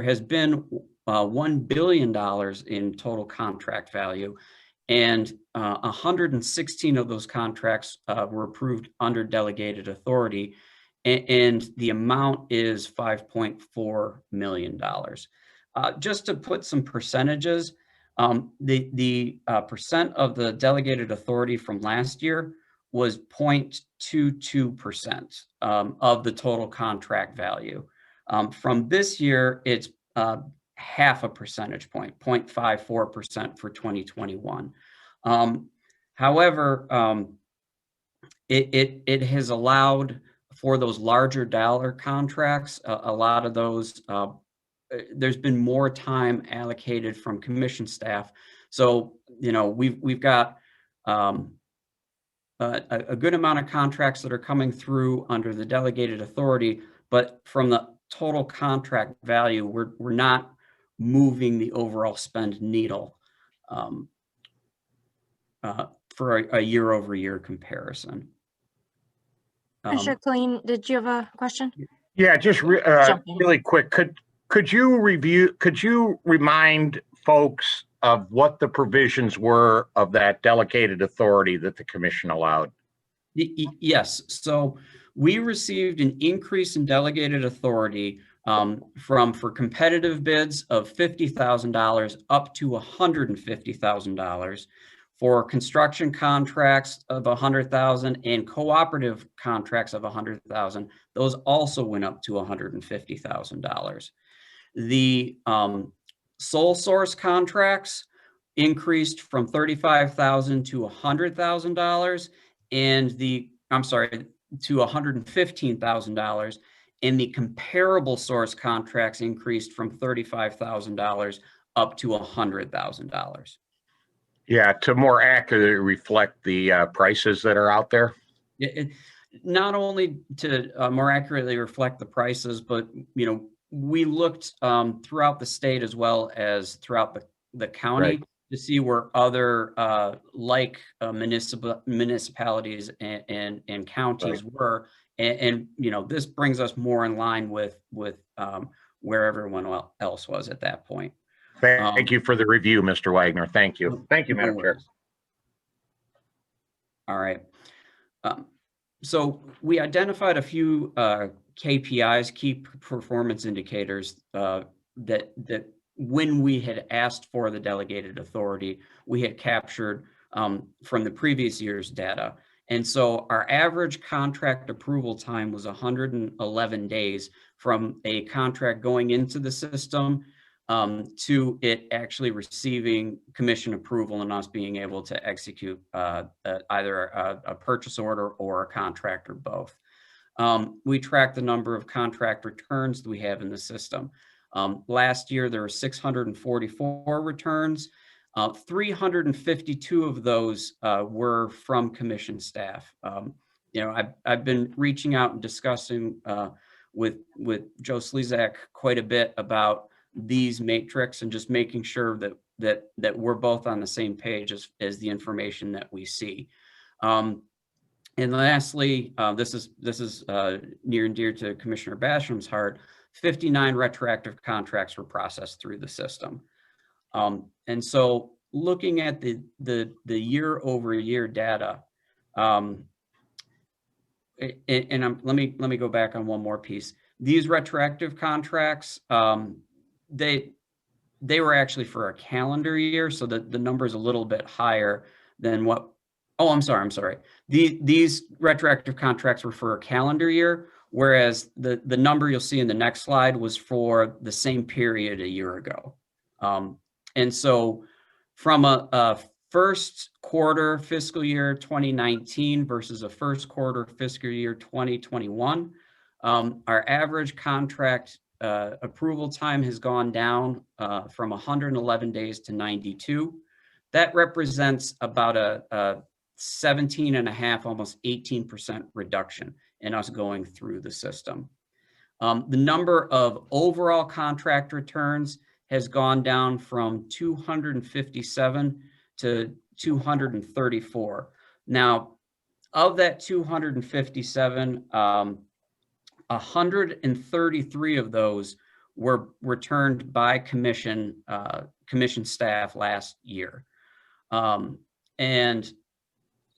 R: has been $1 billion in total contract value, and 116 of those contracts were approved under delegated authority, and the amount is $5.4 million. Just to put some percentages, the percent of the delegated authority from last year was 0.22% of the total contract value. From this year, it's half a percentage point, 0.54% for 2021. However, it has allowed for those larger dollar contracts, a lot of those, there's been more time allocated from commission staff. So, we've got a good amount of contracts that are coming through under the delegated authority, but from the total contract value, we're not moving the overall spend needle for a year-over-year comparson.
A: Commissioner Colleen, did you have a question?
C: Yeah, just
A: Jump in.
C: really quick. Could you remind folks of what the provisions were of that delegated authority that the commission allowed?
R: Yes. So we received an increase in delegated authority for competitive bids of $50,000 up to $150,000. For construction contracts of $100,000 and cooperative contracts of $100,000, those also went up to $150,000. The sole source contracts increased from $35,000 to $100,000, and to $115,000, and the comparable source contracts increased from $35,000 up to $100,000.
C: Yeah, to more accurately reflect the prices that are out there.
R: Not only to more accurately reflect the prices, but we looked throughout the state as well as throughout the county, right, to see where other municipalities and counties, right, were, and this brings us more in line with where everyone else was at that point.
C: Thank you for the review, Mr. Wagner. Thank you. Thank you, Madam Chair.
R: All right. So we identified a few KPIs, key performance indicators, that when we had asked for the delegated authority, we had captured from the previous year's data. And so our average contract approval time was 111 days from a contract going into the system to it actually receiving commission approval and us being able to execute either a purchase order or a contract or both. We track the number of contract returns that we have in the system. Last year, there were 644 returns. 352 of those were from commission staff. I've been reaching out and discussing with Joe Slezak quite a bit about these matrix and just making sure that we're both on the same page as the information that we see. And lastly, this is near and dear to Commissioner Basham's heart. 59 retroactive contracts were processed through the system. And so looking at the year-over-year data, let me go back on one more piece. These retroactive contracts, they were actually for a calendar year, so the number is a little bit higher than what. Oh, I'm sorry. These retroactive contracts were for a calendar year, whereas the number you'll see in the next slide was for the same period a year ago. And so from a first quarter fiscal year 2019 versus a first quarter fiscal year 2021, our average contract approval time has gone down from 111 days to 92. That represents about a 17.5, almost 18% reduction in us going through the system. The number of overall contract returns has gone down from 257 to 234. Now, of that 257, 133 of those were returned by commission staff last year. And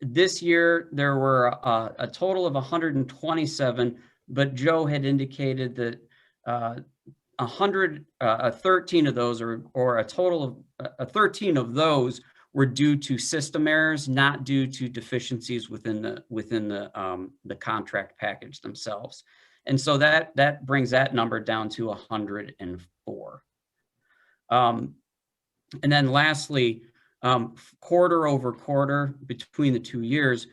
R: this year, there were a total of 127, but Joe had indicated that 13 of those, or a total of 13 of those were due to system errors, not due to deficiencies within the contract package themselves. And so that brings that number down to 104. And then lastly, quarter over quarter between the 2 years,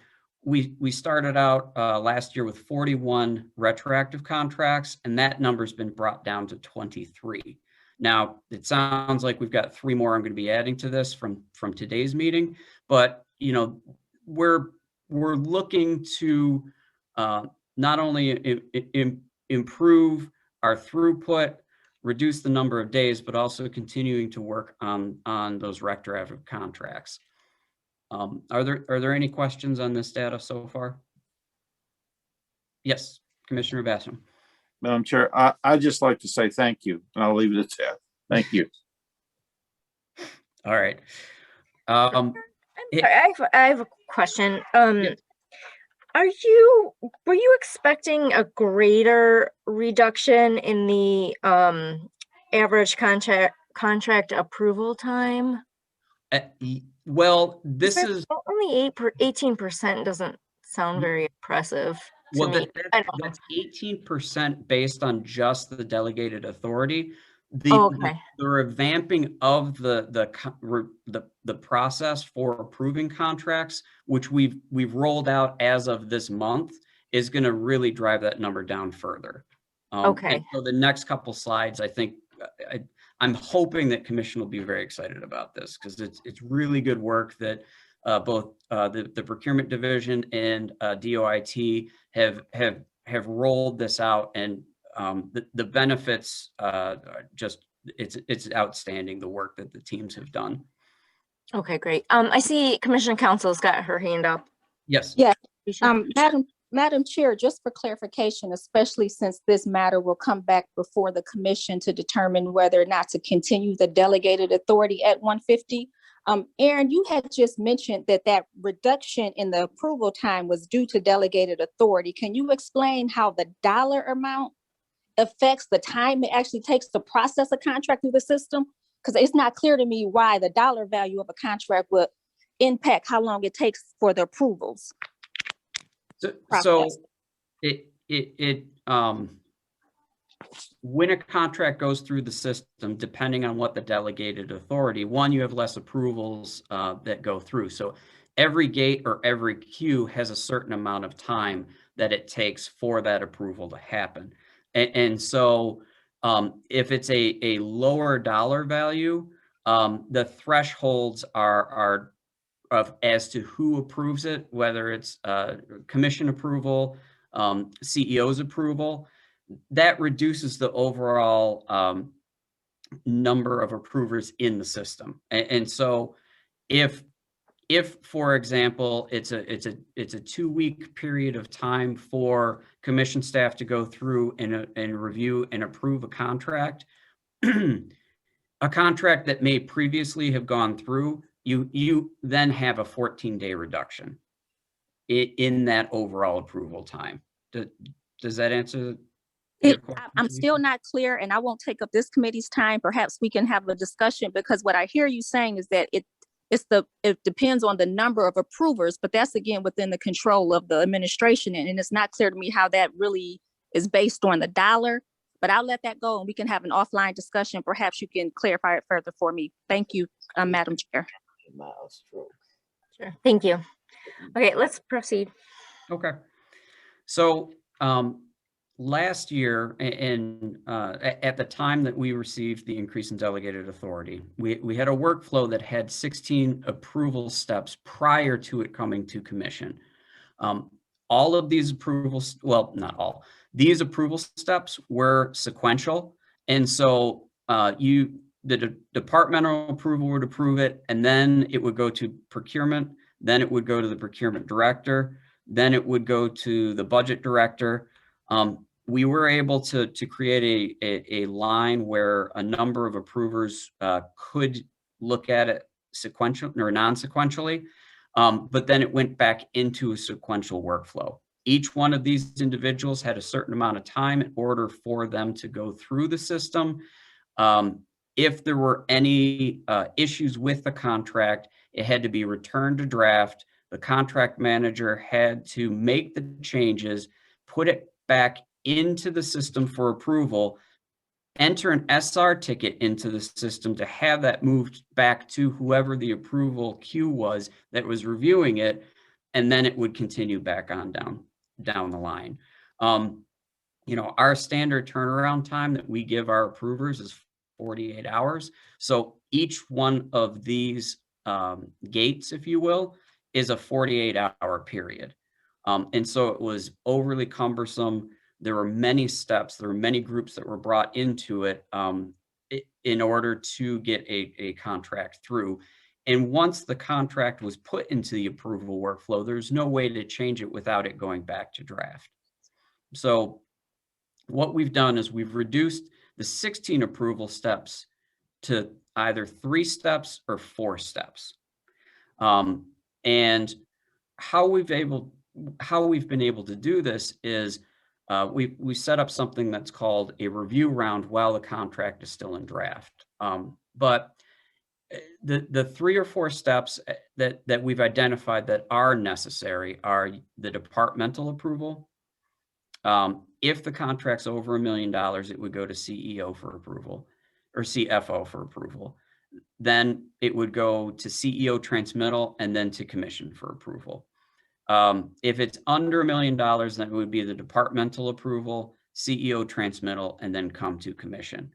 R: we started out last year with 41 retroactive contracts, and that number's been brought down to 23. Now, it sounds like we've got 3 more I'm going to be adding to this from today's meeting, but we're looking to not only improve our throughput, reduce the number of days, but also continuing to work on those retroactive contracts. Are there any questions on this data so far? Yes, Commissioner Bassam.
B: Madam Chair, I'd just like to say thank you, and I'll leave it at that. Thank you.
R: All right.
A: I'm sorry, I have a question. Were you expecting a greater reduction in the average contract approval time?
R: Well, this is
A: only 18% doesn't sound very impressive to me.
R: That's 18% based on just the delegated authority. The revamping of the process for approving contracts, which we've rolled out as of this month, is going to really drive that number down further. And so the next couple slides, I think I'm hoping that Commission will be very excited about this, because it's really good work that both the procurement division and DOIT have rolled this out, and the benefits just it's outstanding, the work that the teams have done.
A: Okay, great. I see Commissioner Council's got her hand up.
R: Yes.
G: Yeah. Madam Chair, just for clarification, especially since this matter will come back before the commission to determine whether or not to continue the delegated authority at 150. Aaron, you had just mentioned that reduction in the approval time was due to delegated authority. Can you explain how the dollar amount affects the time it actually takes to process a contract through the system? Because it's not clear to me why the dollar value of a contract would impact how long it takes for the approvals.
R: So when a contract goes through the system, depending on what the delegated authority, one, you have less approvals that go through. So every gate or every queue has a certain amount of time that it takes for that approval to happen. And so if it's a lower dollar value, the thresholds are as to who approves it, whether it's commission approval, CEO's approval. That reduces the overall number of approvers in the system. And so if for example, it's a 2-week period of time for commission staff to go through and review and approve a contract, a contract that may previously have gone through, you then have a 14-day reduction in that overall approval time. Does that answer?
G: I'm still not clear, and I won't take up this committee's time. Perhaps we can have a discussion, because what I hear you saying is that it depends on the number of approvers, but that's again within the control of the administration, and it's not clear to me how that really is based on the dollar. But I'll let that go, and we can have an offline discussion. Perhaps you can clarify it further for me. Thank you, Madam Chair.
A: Sure. Thank you. Okay, let's proceed.
R: Okay. So last year, and at the time that we received the increase in delegated authority, we had a workflow that had 16 approval steps prior to it coming to commission. All of these approvals, well, not all, these approval steps were sequential. And so the departmental approval would approve it, and then it would go to procurement, then it would go to the procurement director, then it would go to the budget director. We were able to create a line where a number of approvers could look at it sequential or non-sequentially, but then it went back into a sequential workflow. Each one of these individuals had a certain amount of time in order for them to go through the system. If there were any issues with the contract, it had to be returned to draft. The contract manager had to make the changes, put it back into the system for approval, enter an SR ticket into the system to have that moved back to whoever the approval queue was that was reviewing it, and then it would continue back on down the line. You know, our standard turnaround time that we give our approvers is 48 hours. So each one of these gates, if you will, is a 48-hour period. And so it was overly cumbersome. There were many steps, there were many groups that were brought into it in order to get a contract through. And once the contract was put into the approval workflow, there's no way to change it without it going back to draft. So what we've done is we've reduced the 16 approval steps to either 3 steps or 4 steps. And how we've been able to do this is we set up something that's called a review round while the contract is still in draft. But the 3 or 4 steps that we've identified that are necessary are the departmental approval. If the contract's over $1 million, it would go to CEO for approval or CFO for approval. Then it would go to CEO transmittal and then to commission for approval. If it's under $1 million, then it would be the departmental approval, CEO transmittal, and then come to commission.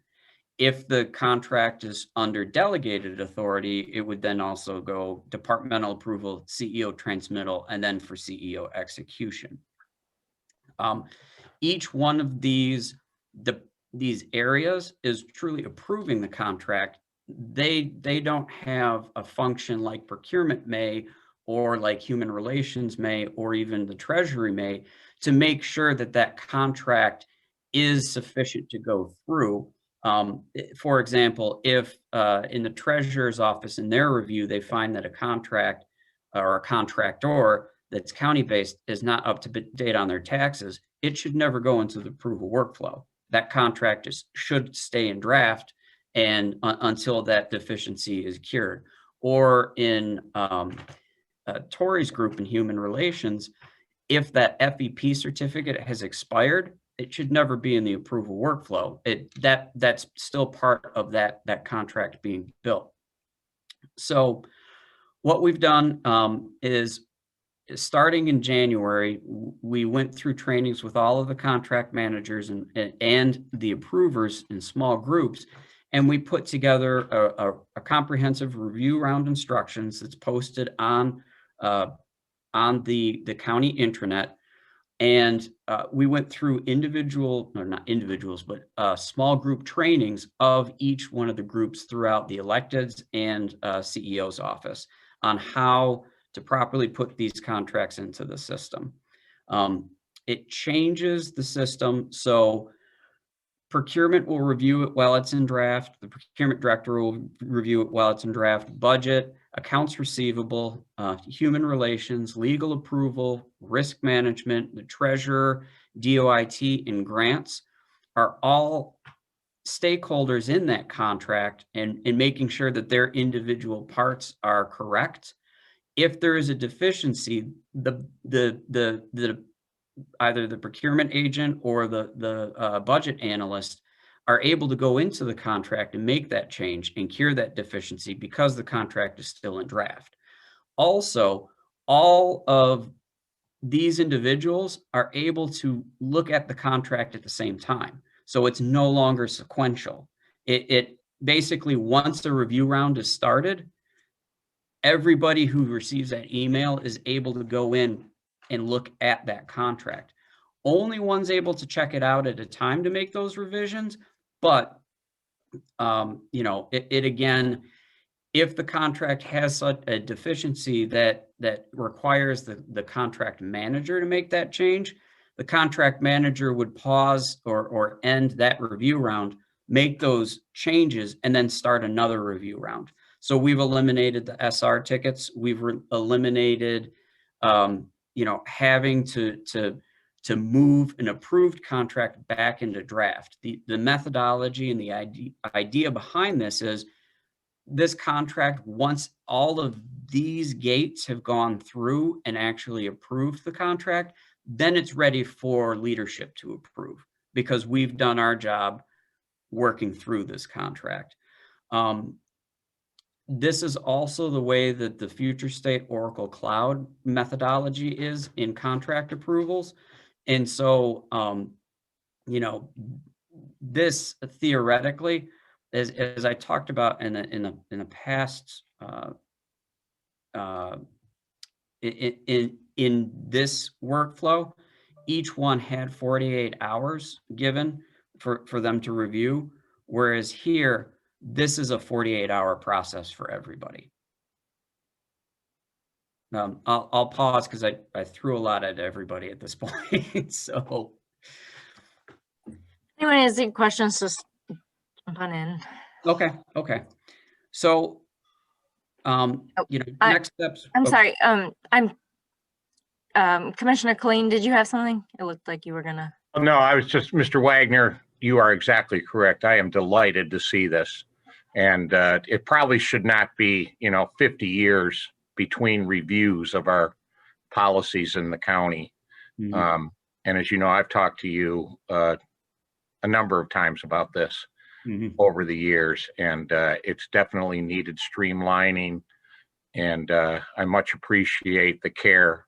R: If the contract is under delegated authority, it would then also go departmental approval, CEO transmittal, and then for CEO execution. Each one of these areas is truly approving the contract. They don't have a function like procurement may, or like human relations may, or even the treasury may, to make sure that that contract is sufficient to go through. For example, if in the treasurer's office in their review, they find that a contract or a contractor that's county-based is not up to date on their taxes, it should never go into the approval workflow. That contract should stay in draft and until that deficiency is cured. Or in Tori's group in human relations, if that FEP certificate has expired, it should never be in the approval workflow. That's still part of that contract being built. So what we've done is starting in January, we went through trainings with all of the contract managers and the approvers in small groups, and we put together a comprehensive review round instructions that's posted on the county intranet. And we went through small group trainings of each one of the groups throughout the electeds and CEO's office on how to properly put these contracts into the system. It changes the system. So procurement will review it while it's in draft. The procurement director will review it while it's in draft. Budget, accounts receivable, human relations, legal approval, risk management, the treasurer, DOIT, and grants are all stakeholders in that contract and making sure that their individual parts are correct. If there is a deficiency, either the procurement agent or the budget analyst are able to go into the contract and make that change and cure that deficiency because the contract is still in draft. Also, all of these individuals are able to look at the contract at the same time. So it's no longer sequential. It basically, once the review round is started, everybody who receives that email is able to go in and look at that contract. Only one's able to check it out at a time to make those revisions. But, again, if the contract has such a deficiency that requires the contract manager to make that change, the contract manager would pause or end that review round, make those changes, and then start another review round. So we've eliminated the SR tickets. We've eliminated, having to move an approved contract back into draft. The methodology and the idea behind this is this contract, once all of these gates have gone through and actually approved the contract, then it's ready for leadership to approve because we've done our job working through this contract. This is also the way that the future state Oracle Cloud methodology is in contract approvals. And so, this theoretically, as I talked about in a past, in this workflow, each one had 48 hours given for them to review, whereas here, this is a 48-hour process for everybody. I'll pause because I threw a lot at everybody at this point. So,
A: Anyone has any questions, just jump on in.
R: okay. So, next steps.
A: I'm sorry. Commissioner Colleen, did you have something? It looked like you were gonna.
C: No, I was just, Mr. Wagner, you are exactly correct. I am delighted to see this. And it probably should not be, 50 years between reviews of our policies in the county. And as you know, I've talked to you a number of times about this over the years, and it's definitely needed streamlining. And I much appreciate the care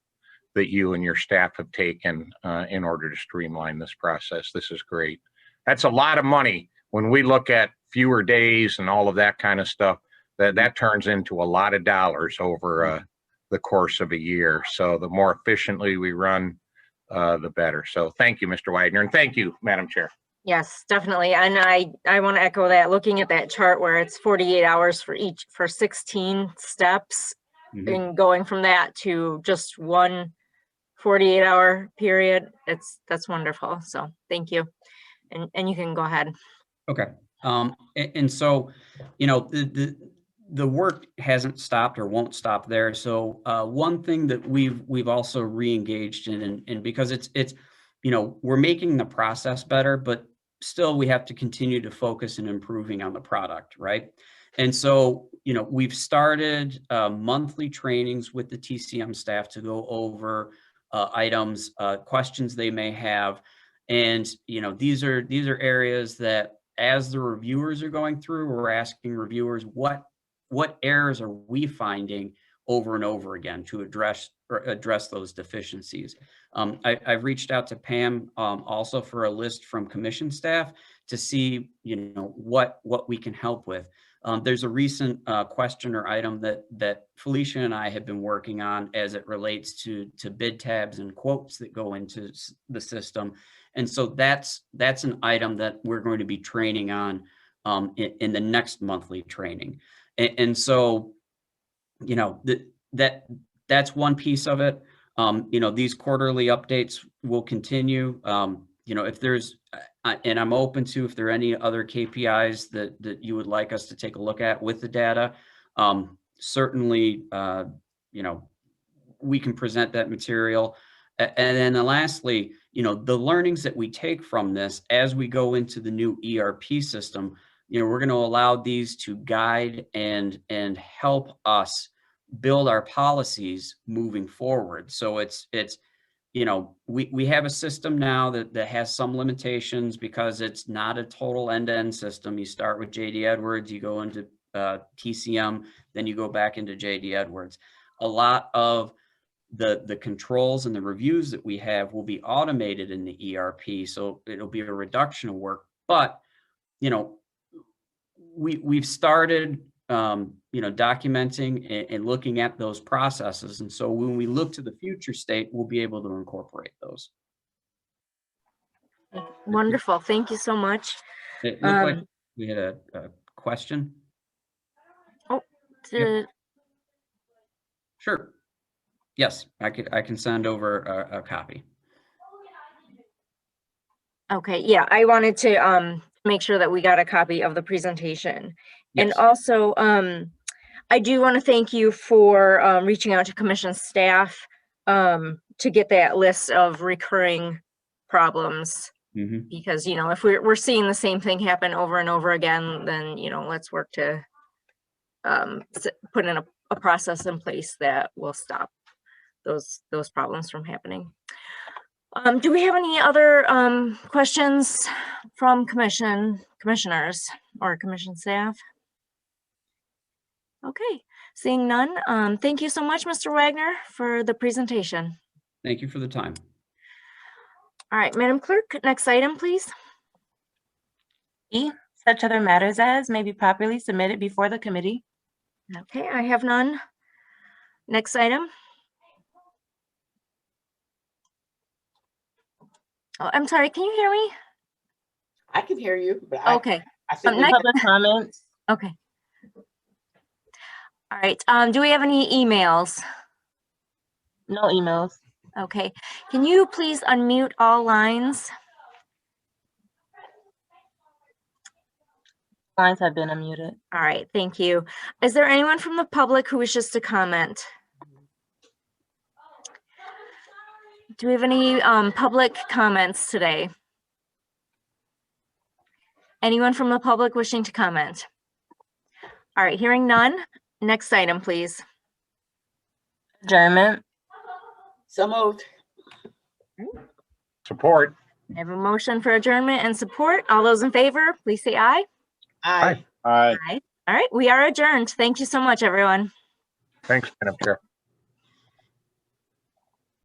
C: that you and your staff have taken in order to streamline this process. This is great. That's a lot of money. When we look at fewer days and all of that kind of stuff, that turns into a lot of dollars over the course of a year. So the more efficiently we run, the better. So thank you, Mr. Wagner, and thank you, Madam Chair.
A: Yes, definitely. And I want to echo that, looking at that chart where it's 48 hours for 16 steps and going from that to just one 48-hour period. That's wonderful. So thank you. And you can go ahead.
R: Okay. And so, the work hasn't stopped or won't stop there. So one thing that we've also re-engaged in, and because it's we're making the process better, but still we have to continue to focus and improving on the product, right? And so, we've started monthly trainings with the TCM staff to go over items, questions they may have. And, these are areas that as the reviewers are going through, we're asking reviewers, what errors are we finding over and over again to address those deficiencies. I've reached out to Pam also for a list from commission staff to see, what we can help with. There's a recent question or item that Felicia and I have been working on as it relates to bid tabs and quotes that go into the system. And so that's an item that we're going to be training on in the next monthly training. And so, that's one piece of it. These quarterly updates will continue. If there's, and I'm open to, if there are any other KPIs that you would like us to take a look at with the data, certainly, we can present that material. And then lastly, the learnings that we take from this as we go into the new ERP system, we're going to allow these to guide and help us build our policies moving forward. So it's we have a system now that has some limitations because it's not a total end-to-end system. You start with JD Edwards, you go into TCM, then you go back into JD Edwards. A lot of the controls and the reviews that we have will be automated in the ERP, so it'll be a reduction of work. But we've started documenting and looking at those processes, and so when we look to the future state, we'll be able to incorporate those.
A: Wonderful. Thank you so much.
R: It looked like we had a question.
A: Oh,
R: Yep. Sure. Yes, I can send over a copy.
A: Okay, yeah, I wanted to make sure that we got a copy of the presentation.
R: Yes.
A: And also, I do want to thank you for reaching out to commission staff to get that list of recurring problems. Because, you know, if we're seeing the same thing happen over and over again, then, you know, let's work to put in a process in place that will stop those problems from happening. Do we have any other questions from commissioners or commission staff? Okay, seeing none. Thank you so much, Mr. Wagner, for the presentation.
R: Thank you for the time.
A: All right, Madam Clerk, next item, please.
H: E, such other matters as may be properly submitted before the committee.
A: Okay, I have none. Next item. Oh, I'm sorry, can you hear me?
D: I can hear you. But
A: okay.
D: I think we
H: Public comments.
A: Okay. All right. Do we have any emails?
H: No emails.
A: Okay. Can you please unmute all lines?
H: Lines have been unmuted.
A: All right. Thank you. Is there anyone from the public who wishes to comment? Do we have any public comments today? Anyone from the public wishing to comment? All right, hearing none. Next item, please.
H: Adjournment.
D: So moved.
C: Support.
A: I have a motion for adjournment and support. All those in favor, please say aye.
D: Aye.
B: Aye.
A: Aye. All right, we are adjourned. Thank you so much, everyone.
C: Thanks, Madam Chair.